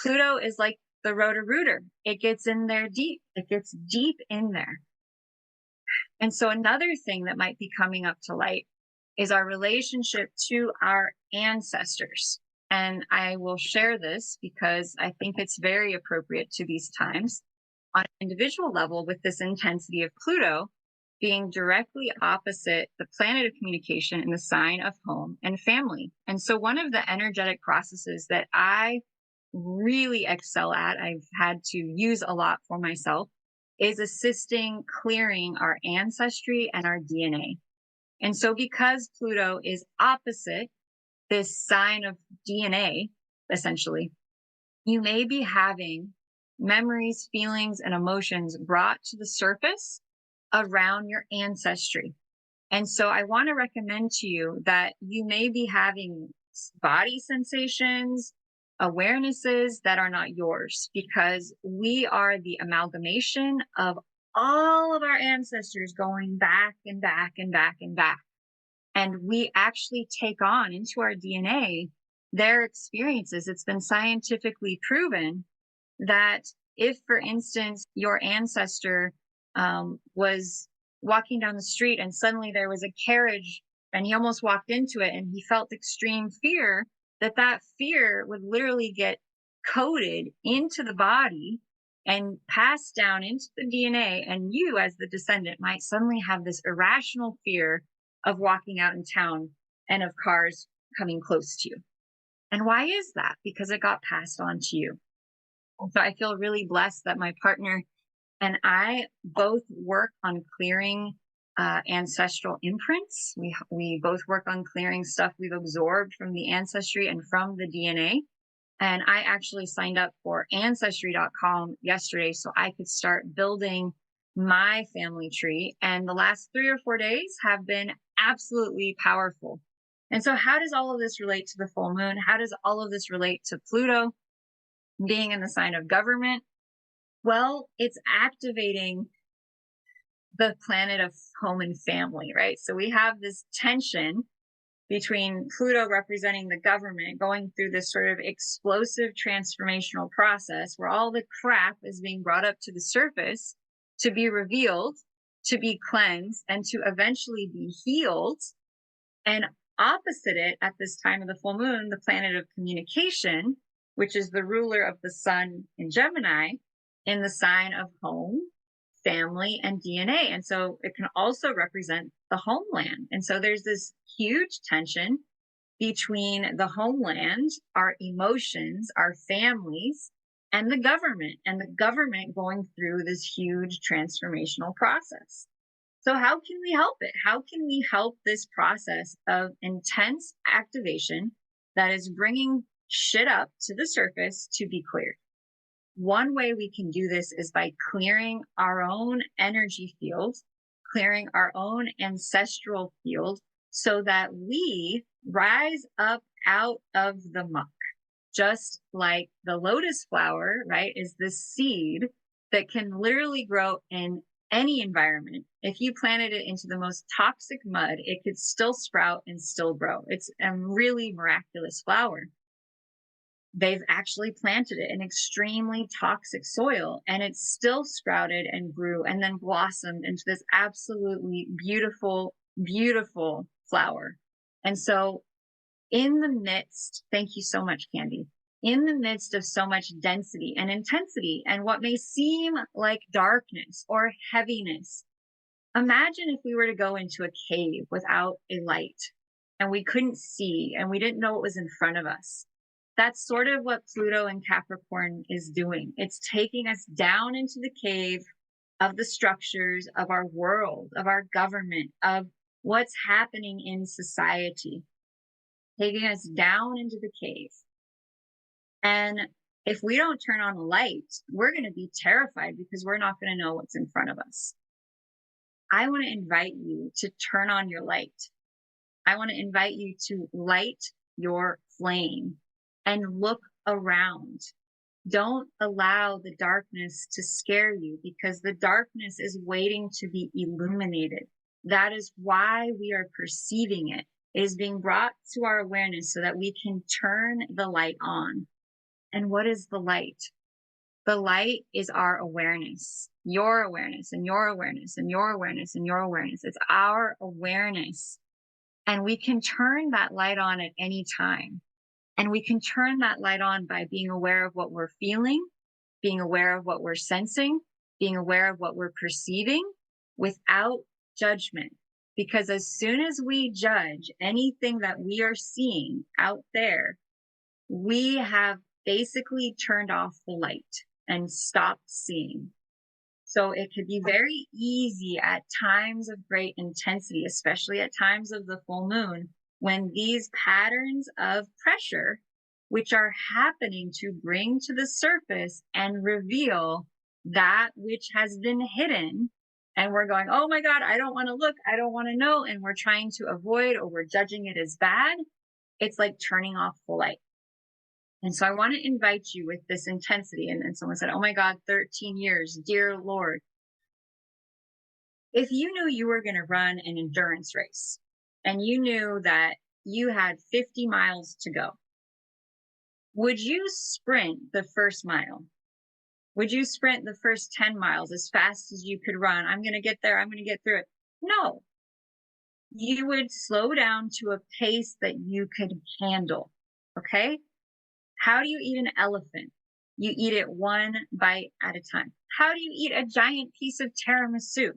Pluto is like the Roto-Rooter. It gets in there deep. It gets deep in there. And so another thing that might be coming up to light is our relationship to our ancestors. And I will share this because I think it's very appropriate to these times on an individual level, with this intensity of Pluto being directly opposite the planet of communication in the sign of home and family. And so one of the energetic processes that I really excel at, I've had to use a lot for myself, is assisting clearing our ancestry and our DNA. And so because Pluto is opposite this sign of DNA, essentially, you may be having memories, feelings, and emotions brought to the surface around your ancestry. And so I want to recommend to you that you may be having body sensations, awarenesses that are not yours, because we are the amalgamation of all of our ancestors going back and back and back and back. And we actually take on into our DNA their experiences. It's been scientifically proven that if, for instance, your ancestor was walking down the street and suddenly there was a carriage and he almost walked into it and he felt extreme fear, that fear would literally get coded into the body and passed down into the DNA. And you, as the descendant, might suddenly have this irrational fear of walking out in town and of cars coming close to you. And why is that? Because it got passed on to you. So I feel really blessed that my partner and I both work on clearing ancestral imprints. We both work on clearing stuff we've absorbed from the ancestry and from the DNA. And I actually signed up for ancestry.com yesterday so I could start building my family tree. And the last 3 or 4 days have been absolutely powerful. And so how does all of this relate to the full moon? How does all of this relate to Pluto being in the sign of government? Well, it's activating the planet of home and family, right? So we have this tension between Pluto representing the government going through this sort of explosive transformational process where all the crap is being brought up to the surface to be revealed, to be cleansed, and to eventually be healed. And opposite it at this time of the full moon, the planet of communication, which is the ruler of the sun in Gemini, in the sign of home, family, and DNA. And so it can also represent the homeland. And so there's this huge tension between the homeland, our emotions, our families, and the government going through this huge transformational process. So how can we help it? How can we help this process of intense activation that is bringing shit up to the surface to be cleared? One way we can do this is by clearing our own energy field, clearing our own ancestral field, so that we rise up out of the muck. Just like the lotus flower, right, is this seed that can literally grow in any environment. If you planted it into the most toxic mud, it could still sprout and still grow. It's a really miraculous flower. They've actually planted it in extremely toxic soil and it still sprouted and grew and then blossomed into this absolutely beautiful, beautiful flower. And so in the midst, thank you so much, Candy, in the midst of so much density and intensity and what may seem like darkness or heaviness, imagine if we were to go into a cave without a light. and we couldn't see and we didn't know what was in front of us. That's sort of what Pluto and Capricorn is doing. It's taking us down into the cave of the structures of our world, of our government, of what's happening in society, taking us down into the cave. And if we don't turn on a light, we're going to be terrified because we're not going to know what's in front of us. I want to invite you to turn on your light. I want to invite you to light your flame and look around. Don't allow the darkness to scare you, because the darkness is waiting to be illuminated. That is why we are perceiving it. It is being brought to our awareness so that we can turn the light on. And what is the light? The light is our awareness, your awareness, and your awareness, and your awareness, and your awareness. It's our awareness. And we can turn that light on at any time. And we can turn that light on by being aware of what we're feeling, being aware of what we're sensing, being aware of what we're perceiving without judgment. Because as soon as we judge anything that we are seeing out there, we have basically turned off the light and stopped seeing. So it could be very easy at times of great intensity, especially at times of the full moon, when these patterns of pressure, which are happening to bring to the surface and reveal that which has been hidden, and we're going, oh my God, I don't want to look, I don't want to know, and we're trying to avoid, or we're judging it as bad, it's like turning off the light. And so I want to invite you with this intensity. And someone said, oh my God, 13 years, dear Lord. If you knew you were going to run an endurance race and you knew that you had 50 miles to go, would you sprint the first mile? Would you sprint the first 10 miles as fast as you could run? I'm going to get there. I'm going to get through it. No. You would slow down to a pace that you could handle. Okay? How do you eat an elephant? You eat it one bite at a time. How do you eat a giant piece of tiramisu?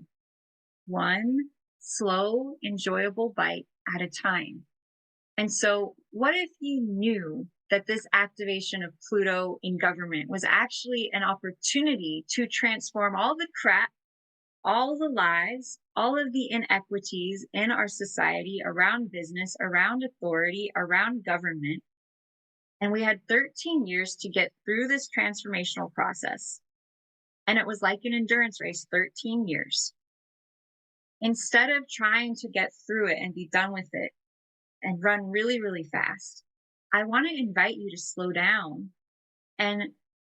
One slow, enjoyable bite at a time. And so what if you knew that this activation of Pluto in government was actually an opportunity to transform all the crap, all the lies, all of the inequities in our society around business, around authority, around government? And we had 13 years to get through this transformational process. And it was like an endurance race, 13 years. Instead of trying to get through it and be done with it and run really, really fast, I want to invite you to slow down and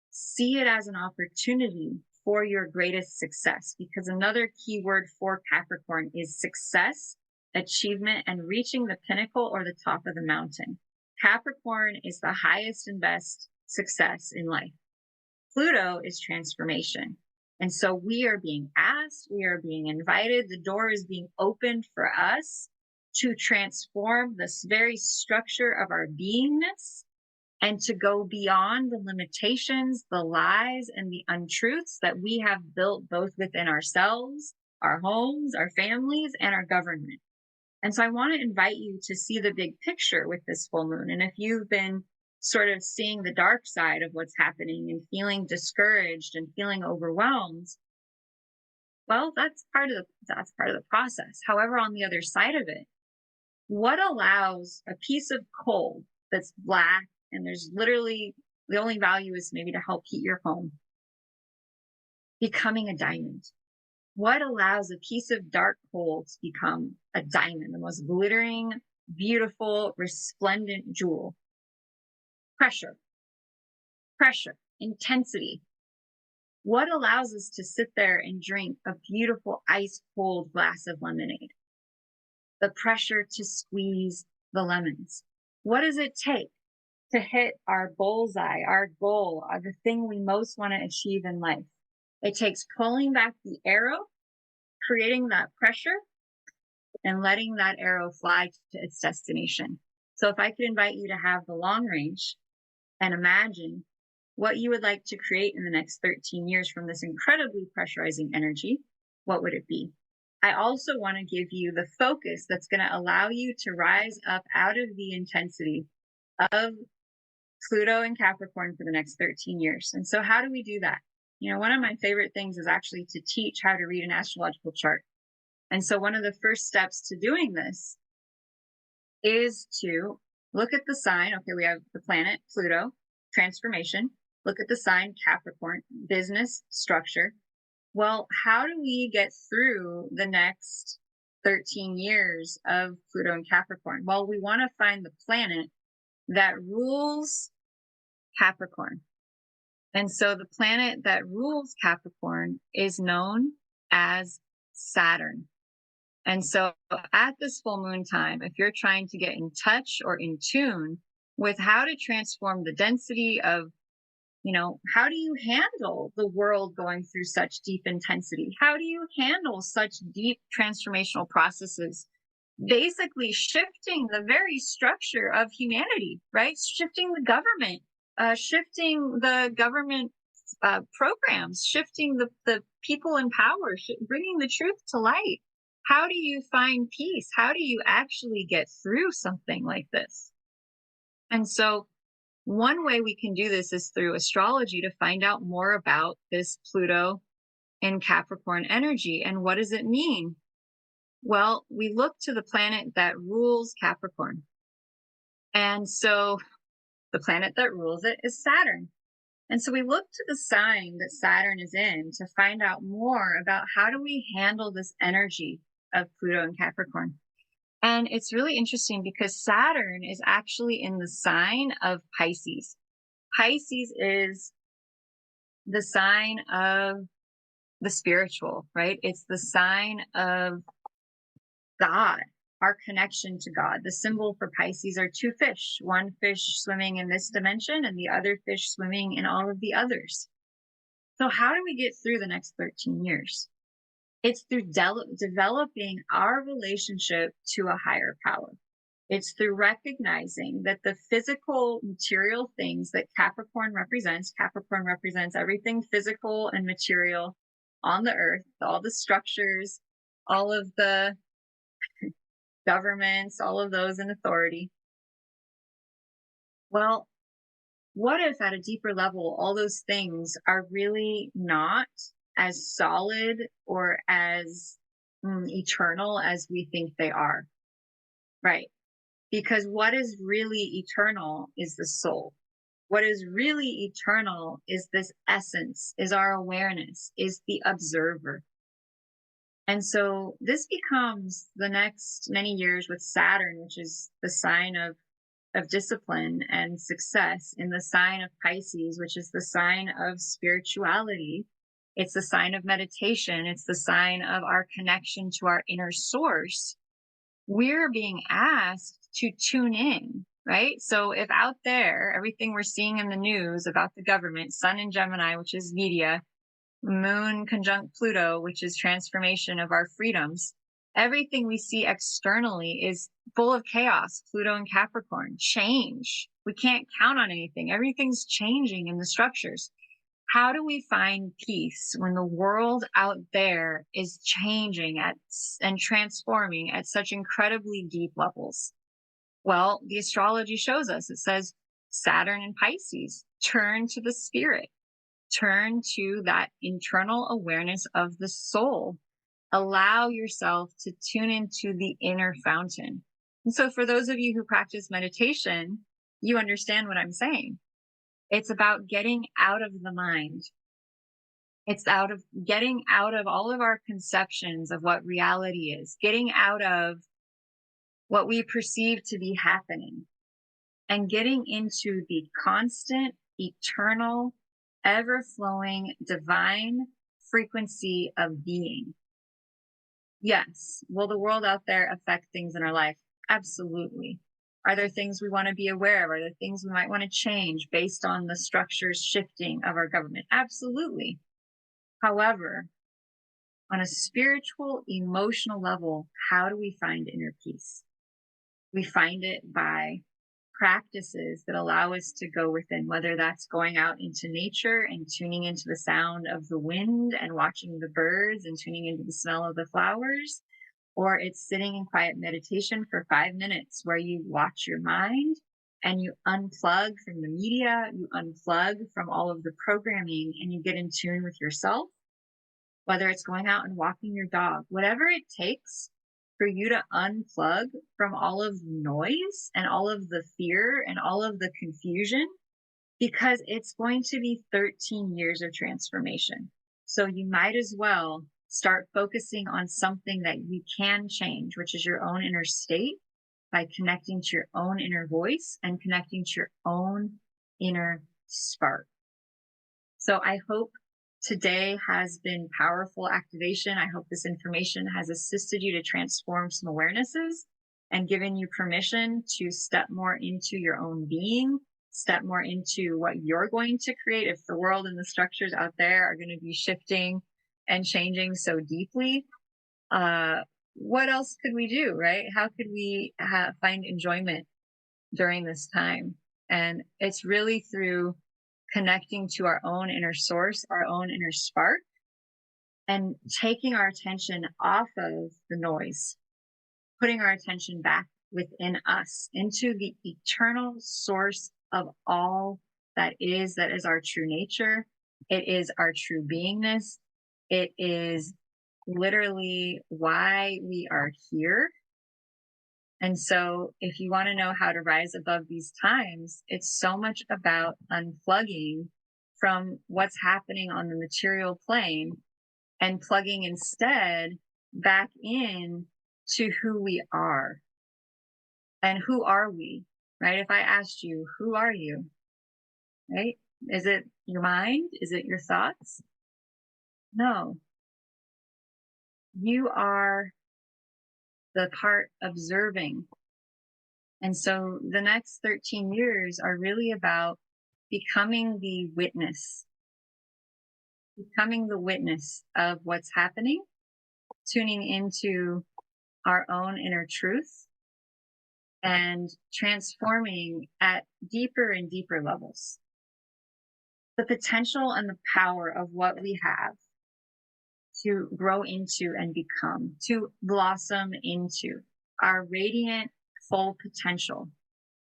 see it as an opportunity for your greatest success. Because another key word for Capricorn is success, achievement, and reaching the pinnacle or the top of the mountain. Capricorn is the highest and best success in life. Pluto is transformation. And so we are being asked, we are being invited, the door is being opened for us to transform this very structure of our beingness and to go beyond the limitations, the lies, and the untruths that we have built both within ourselves, our homes, our families, and our government. And so I want to invite you to see the big picture with this full moon. And if you've been sort of seeing the dark side of what's happening and feeling discouraged and feeling overwhelmed, well, that's part of the process. However, on the other side of it, what allows a piece of coal that's black and there's literally the only value is maybe to help heat your home becoming a diamond? What allows a piece of dark coal to become a diamond, the most glittering, beautiful, resplendent jewel? Pressure, intensity. What allows us to sit there and drink a beautiful ice cold glass of lemonade? The pressure to squeeze the lemons. What does it take to hit our bullseye, our goal, the thing we most want to achieve in life? It takes pulling back the arrow, creating that pressure, and letting that arrow fly to its destination. So if I could invite you to have the long range and imagine what you would like to create in the next 13 years from this incredibly pressurizing energy, what would it be? I also want to give you the focus that's going to allow you to rise up out of the intensity of Pluto and Capricorn for the next 13 years. And so, how do we do that? One of my favorite things is actually to teach how to read an astrological chart. And so, one of the first steps to doing this is to look at the sign. Okay, we have the planet Pluto, transformation. Look at the sign Capricorn, business, structure. Well, how do we get through the next 13 years of Pluto and Capricorn? Well, we want to find the planet that rules Capricorn. And so the planet that rules Capricorn is known as Saturn. And so at this full moon time, if you're trying to get in touch or in tune with how to transform the density of, how do you handle the world going through such deep intensity? How do you handle such deep transformational processes? Basically shifting the very structure of humanity, right? Shifting the government, shifting the government programs, shifting the people in power, bringing the truth to light. How do you find peace? How do you actually get through something like this? And so one way we can do this is through astrology to find out more about this Pluto and Capricorn energy. And what does it mean? Well, we look to the planet that rules Capricorn. And so the planet that rules it is Saturn. And so we look to the sign that Saturn is in to find out more about how do we handle this energy of Pluto and Capricorn. And it's really interesting because Saturn is actually in the sign of Pisces. Pisces is the sign of the spiritual, right? It's the sign of God, our connection to God. The symbol for Pisces are two fish, one fish swimming in this dimension and the other fish swimming in all of the others. So how do we get through the next 13 years? It's through developing our relationship to a higher power. It's through recognizing that the physical material things that Capricorn represents everything physical and material on the earth, all the structures, all of the governments, all of those in authority. Well, what if at a deeper level, all those things are really not as solid or as eternal as we think they are? Right. Because what is really eternal is the soul. What is really eternal is this essence, is our awareness, is the observer. And so this becomes the next many years with Saturn, which is the sign of discipline and success, in the sign of Pisces, which is the sign of spirituality. It's the sign of meditation. It's the sign of our connection to our inner source. We're being asked to tune in, right? So if out there, everything we're seeing in the news about the government, Sun in Gemini, which is media, Moon conjunct Pluto, which is transformation of our freedoms, everything we see externally is full of chaos. Pluto and Capricorn, change. We can't count on anything. Everything's changing in the structures. How do we find peace when the world out there is changing and transforming at such incredibly deep levels? Well, the astrology shows us. It says Saturn and Pisces, turn to the spirit, turn to that internal awareness of the soul. Allow yourself to tune into the inner fountain. And so for those of you who practice meditation, you understand what I'm saying. It's about getting out of the mind. It's getting out of all of our conceptions of what reality is, getting out of what we perceive to be happening, and getting into the constant, eternal, ever-flowing, divine frequency of being. Yes. Will the world out there affect things in our life? Absolutely. Are there things we want to be aware of? Are there things we might want to change based on the structures shifting of our government? Absolutely. However, on a spiritual, emotional level, how do we find inner peace? We find it by practices that allow us to go within, whether that's going out into nature and tuning into the sound of the wind and watching the birds and tuning into the smell of the flowers, or it's sitting in quiet meditation for 5 minutes where you watch your mind and you unplug from the media, you unplug from all of the programming, and you get in tune with yourself, whether it's going out and walking your dog, whatever it takes for you to unplug from all of the noise and all of the fear and all of the confusion, because it's going to be 13 years of transformation. So you might as well start focusing on something that you can change, which is your own inner state, by connecting to your own inner voice and connecting to your own inner spark. So I hope today has been powerful activation. I hope this information has assisted you to transform some awarenesses and given you permission to step more into your own being, step more into what you're going to create. If the world and the structures out there are going to be shifting and changing so deeply, what else could we do, right? How could we find enjoyment during this time? And it's really through connecting to our own inner source, our own inner spark, and taking our attention off of the noise, putting our attention back within us into the eternal source of all that is our true nature. It is our true beingness. It is literally why we are here. And so if you want to know how to rise above these times, it's so much about unplugging from what's happening on the material plane and plugging instead back in to who we are. And who are we, right? If I asked you, who are you, right? Is it your mind? Is it your thoughts? No. You are the part observing. And so the next 13 years are really about becoming the witness of what's happening, tuning into our own inner truth, and transforming at deeper and deeper levels. The potential and the power of what we have to grow into and become, to blossom into our radiant full potential.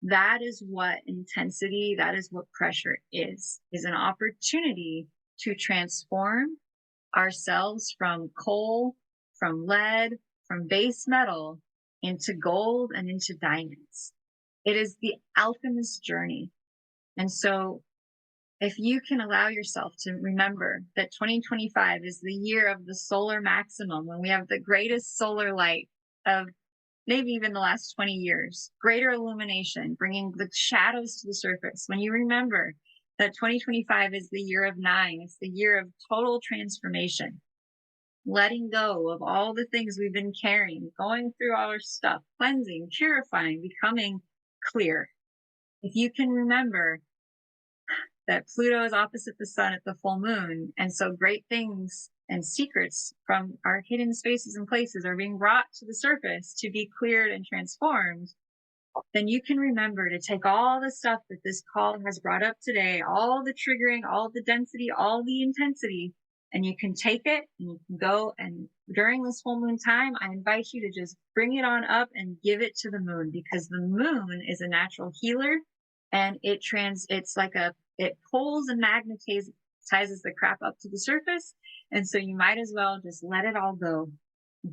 That is what intensity, that is what pressure is an opportunity to transform ourselves from coal, from lead, from base metal into gold and into diamonds. It is the alchemist journey. And so if you can allow yourself to remember that 2025 is the year of the solar maximum, when we have the greatest solar light of maybe even the last 20 years, greater illumination, bringing the shadows to the surface. When you remember that 2025 is the year of 9, it's the year of total transformation, letting go of all the things we've been carrying, going through all our stuff, cleansing, purifying, becoming clear. If you can remember that Pluto is opposite the sun at the full moon, and so great things and secrets from our hidden spaces and places are being brought to the surface to be cleared and transformed, then you can remember to take all the stuff that this call has brought up today, all the triggering, all the density, all the intensity, and you can take it and you can go, and during this full moon time, I invite you to just bring it on up and give it to the moon, because the moon is a natural healer, and it pulls and magnetizes the crap up to the surface. And so you might as well just let it all go,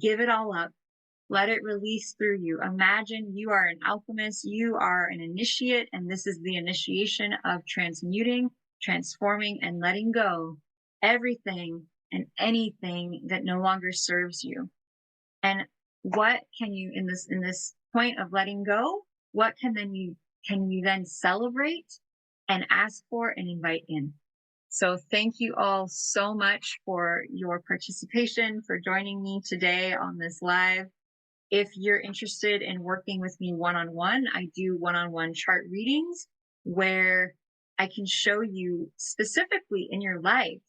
give it all up, let it release through you. Imagine you are an alchemist, you are an initiate, and this is the initiation of transmuting, transforming, and letting go everything and anything that no longer serves you. And what can you, in this point of letting go, what can you then celebrate and ask for and invite in? So thank you all so much for your participation, for joining me today on this live. If you're interested in working with me one-on-one, I do one-on-one chart readings where I can show you specifically in your life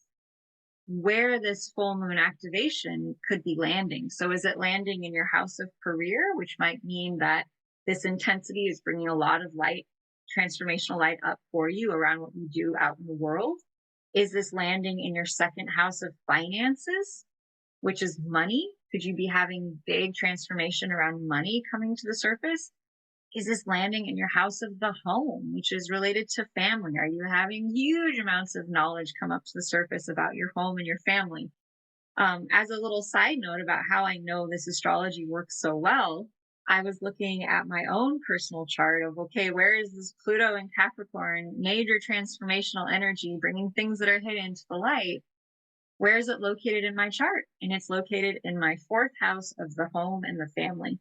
where this full moon activation could be landing. So is it landing in your house of career, which might mean that this intensity is bringing a lot of light transformational light up for you around what you do out in the world? Is this landing in your second house of finances, which is money? Could you be having big transformation around money coming to the surface? Is this landing in your house of the home, which is related to family? Are you having huge amounts of knowledge come up to the surface about your home and your family? As a little side note about how I know this astrology works so well, I was looking at my own personal chart of, okay, where is this Pluto in Capricorn, major transformational energy, bringing things that are hidden to the light? Where is it located in my chart? And it's located in my fourth house of the home and the family.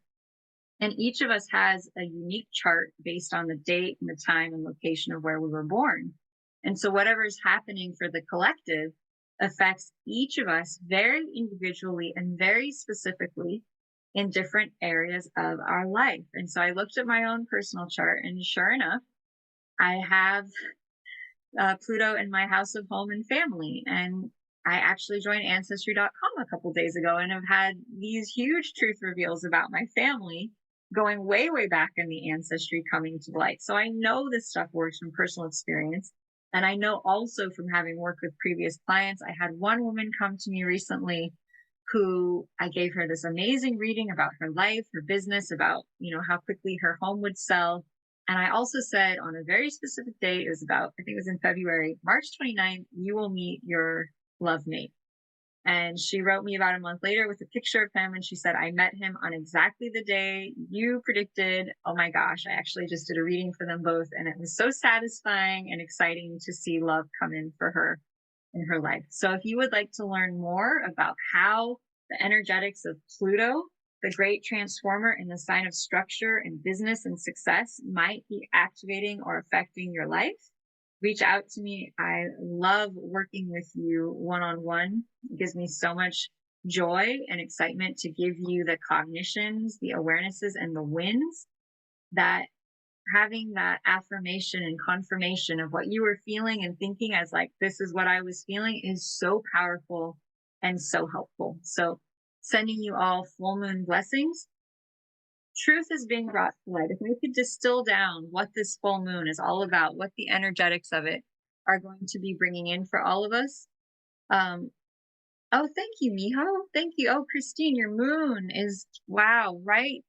And each of us has a unique chart based on the date and the time and location of where we were born. And so whatever is happening for the collective affects each of us very individually and very specifically in different areas of our life. And so I looked at my own personal chart, and sure enough, I have Pluto in my house of home and family. And I actually joined Ancestry.com a couple days ago and have had these huge truth reveals about my family going way, way back in the ancestry coming to light. So I know this stuff works from personal experience. And I know also from having worked with previous clients, I had one woman come to me recently who I gave her this amazing reading about her life, her business, about, how quickly her home would sell. And I also said on a very specific date, it was about, I think it was in February, March 29th, you will meet your love mate. And she wrote me about a month later with a picture of him. And she said, I met him on exactly the day you predicted. Oh my gosh, I actually just did a reading for them both. And it was so satisfying and exciting to see love come in for her in her life. So if you would like to learn more about how the energetics of Pluto, the great transformer in the sign of structure and business and success, might be activating or affecting your life, reach out to me. I love working with you one-on-one. It gives me so much joy and excitement to give you the cognitions, the awarenesses, and the wins that having that affirmation and confirmation of what you were feeling and thinking as like, this is what I was feeling, is so powerful and so helpful. So sending you all full moon blessings. Truth is being brought to light. If we could distill down what this full moon is all about, what the energetics of it are going to be bringing in for all of us. Oh, thank you, Miho. Thank you. Oh, Christine, your moon is, wow, right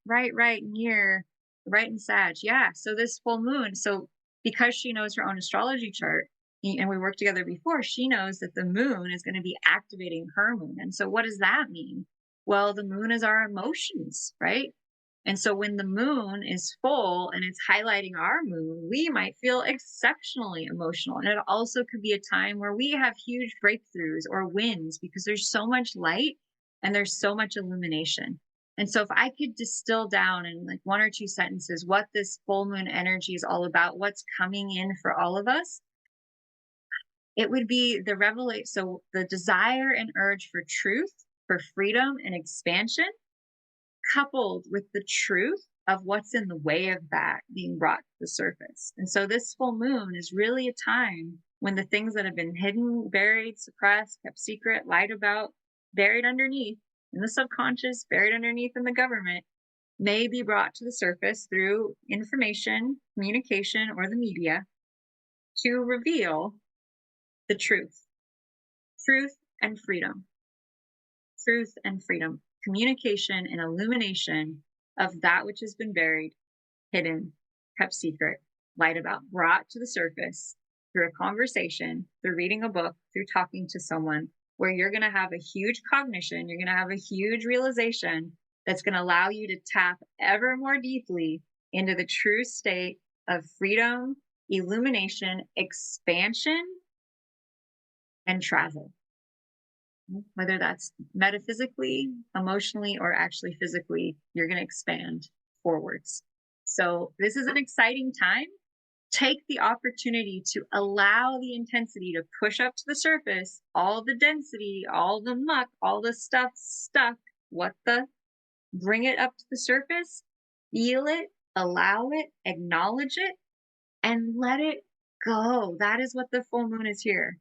near, right in Sag. Yeah. So this full moon, so because she knows her own astrology chart and we worked together before, she knows that the moon is going to be activating her moon. And so what does that mean? Well, the moon is our emotions, right? And so when the moon is full and it's highlighting our moon, we might feel exceptionally emotional. And it also could be a time where we have huge breakthroughs or wins because there's so much light and there's so much illumination. And so if I could distill down in like one or two sentences what this full moon energy is all about, what's coming in for all of us, it would be the revelation. So the desire and urge for truth, for freedom and expansion, coupled with the truth of what's in the way of that being brought to the surface. And so this full moon is really a time when the things that have been hidden, buried, suppressed, kept secret, lied about, buried underneath in the subconscious, buried underneath in the government, may be brought to the surface through information, communication, or the media to reveal the truth. Truth and freedom. Truth and freedom. Communication and illumination of that which has been buried, hidden, kept secret, lied about, brought to the surface through a conversation, through reading a book, through talking to someone, where you're going to have a huge cognition, you're going to have a huge realization that's going to allow you to tap ever more deeply into the true state of freedom, illumination, expansion, and travel. Whether that's metaphysically, emotionally, or actually physically, you're going to expand forwards. So this is an exciting time. Take the opportunity to allow the intensity to push up to the surface, all the density, all the muck, all the stuff stuck. Bring it up to the surface, feel it, allow it, acknowledge it, and let it go. That is what the full moon is here.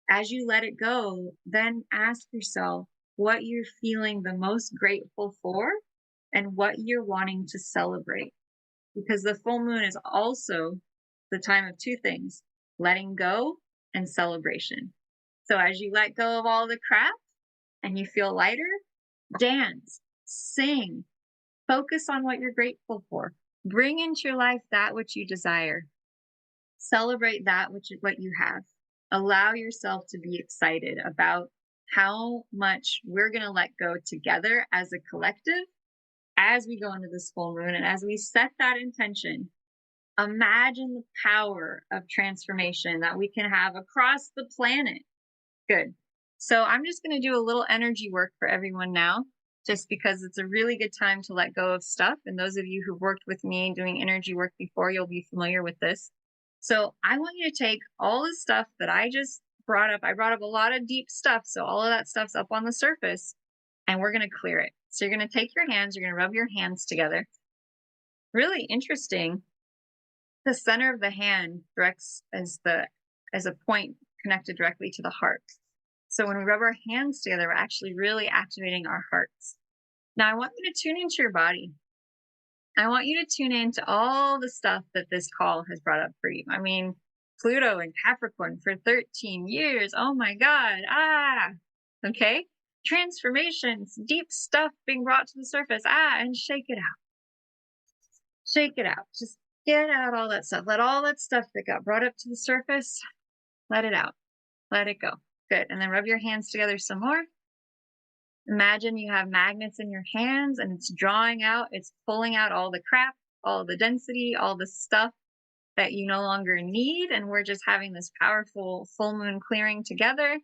As you let it go, then ask yourself what you're feeling the most grateful for and what you're wanting to celebrate. Because the full moon is also the time of two things: letting go and celebration. So as you let go of all the crap and you feel lighter, dance, sing, focus on what you're grateful for. Bring into your life that which you desire. Celebrate that which what you have. Allow yourself to be excited about how much we're going to let go together as a collective as we go into this full moon. And as we set that intention, imagine the power of transformation that we can have across the planet. Good. So I'm just going to do a little energy work for everyone now, just because it's a really good time to let go of stuff. And those of you who've worked with me doing energy work before, you'll be familiar with this. So I want you to take all the stuff that I just brought up. I brought up a lot of deep stuff. So all of that stuff's up on the surface, and we're going to clear it. So you're going to take your hands, you're going to rub your hands together. Really interesting. The center of the hand directs as a point connected directly to the heart. So when we rub our hands together, we're actually really activating our hearts. Now I want you to tune into your body. I want you to tune into all the stuff that this call has brought up for you. I mean, Pluto and Capricorn for 13 years. Oh my God. Okay. Transformations, deep stuff being brought to the surface. And shake it out. Shake it out. Just get out all that stuff. Let all that stuff that got brought up to the surface, let it out. Let it go. Good. And then rub your hands together some more. Imagine you have magnets in your hands and it's drawing out, it's pulling out all the crap, all the density, all the stuff that you no longer need. And we're just having this powerful full moon clearing together.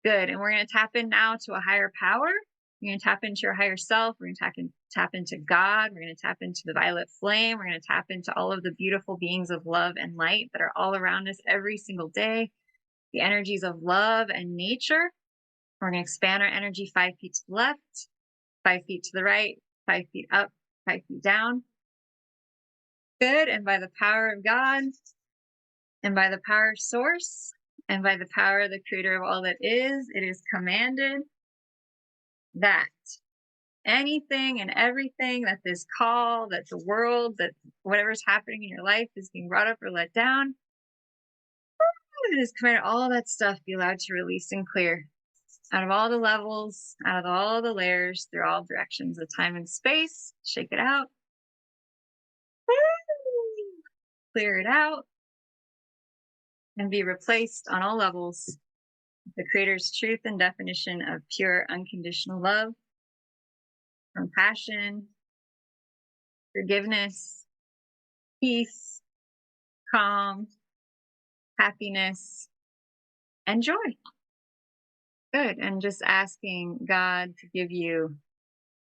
Good. And we're going to tap in now to a higher power. We're going to tap into your higher self. We're going to tap into God. We're going to tap into the violet flame. We're going to tap into all of the beautiful beings of love and light that are all around us every single day. The energies of love and nature. We're going to expand our energy 5 feet to the left, 5 feet to the right, 5 feet up, 5 feet down. Good. And by the power of God, and by the power of Source, and by the power of the Creator of all that is, it is commanded that anything and everything that this call, that the world, that whatever's happening in your life is being brought up or let down, it is commanded all that stuff be allowed to release and clear. Out of all the levels, out of all the layers, through all directions of time and space. Shake it out. Clear it out. And be replaced on all levels with the Creator's truth and definition of pure, unconditional love, compassion, forgiveness, peace, calm, happiness, and joy. Good. And just asking God to give you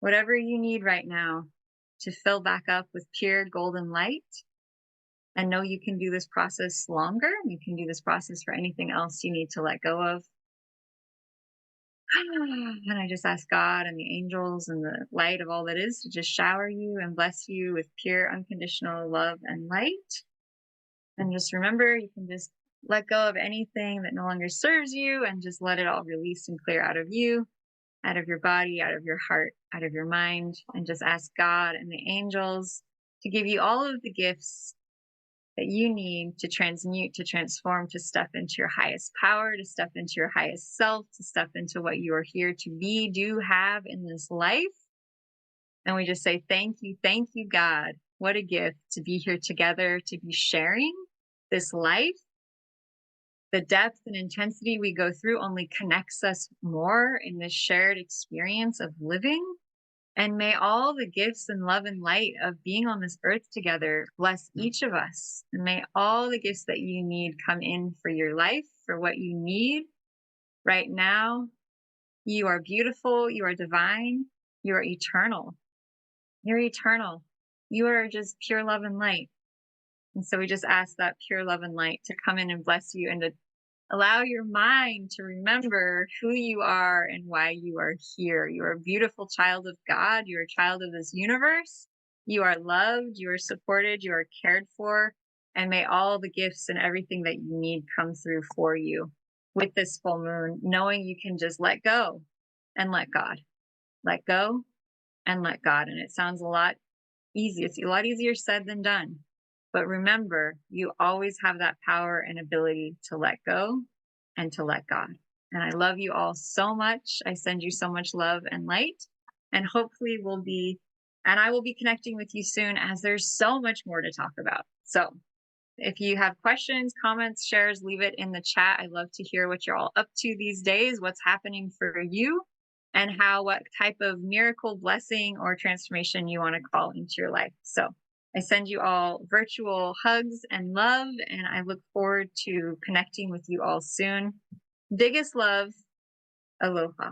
whatever you need right now to fill back up with pure golden light. And know you can do this process longer. You can do this process for anything else you need to let go of. And I just ask God and the angels and the light of all that is to just shower you and bless you with pure, unconditional love and light. And just remember, you can just let go of anything that no longer serves you and just let it all release and clear out of you, out of your body, out of your heart, out of your mind, and just ask God and the angels to give you all of the gifts that you need to transmute, to transform, to step into your highest power, to step into your highest self, to step into what you are here to be, do, have in this life. And we just say, thank you, God. What a gift to be here together, to be sharing this life. The depth and intensity we go through only connects us more in this shared experience of living. And may all the gifts and love and light of being on this earth together bless each of us. And may all the gifts that you need come in for your life, for what you need right now. You are beautiful. You are divine. You are eternal. You're eternal. You are just pure love and light. And so we just ask that pure love and light to come in and bless you and to allow your mind to remember who you are and why you are here. You are a beautiful child of God. You are a child of this universe. You are loved. You are supported. You are cared for. And may all the gifts and everything that you need come through for you with this full moon, knowing you can just let go and let God. Let go and let God. And it sounds a lot easy. It's a lot easier said than done. But remember, you always have that power and ability to let go and to let God. And I love you all so much. I send you so much love and light. And hopefully I will be connecting with you soon, as there's so much more to talk about. So if you have questions, comments, shares, leave it in the chat. I love to hear what you're all up to these days, what's happening for you, and what type of miracle, blessing, or transformation you want to call into your life. So I send you all virtual hugs and love, and I look forward to connecting with you all soon. Biggest love. Aloha.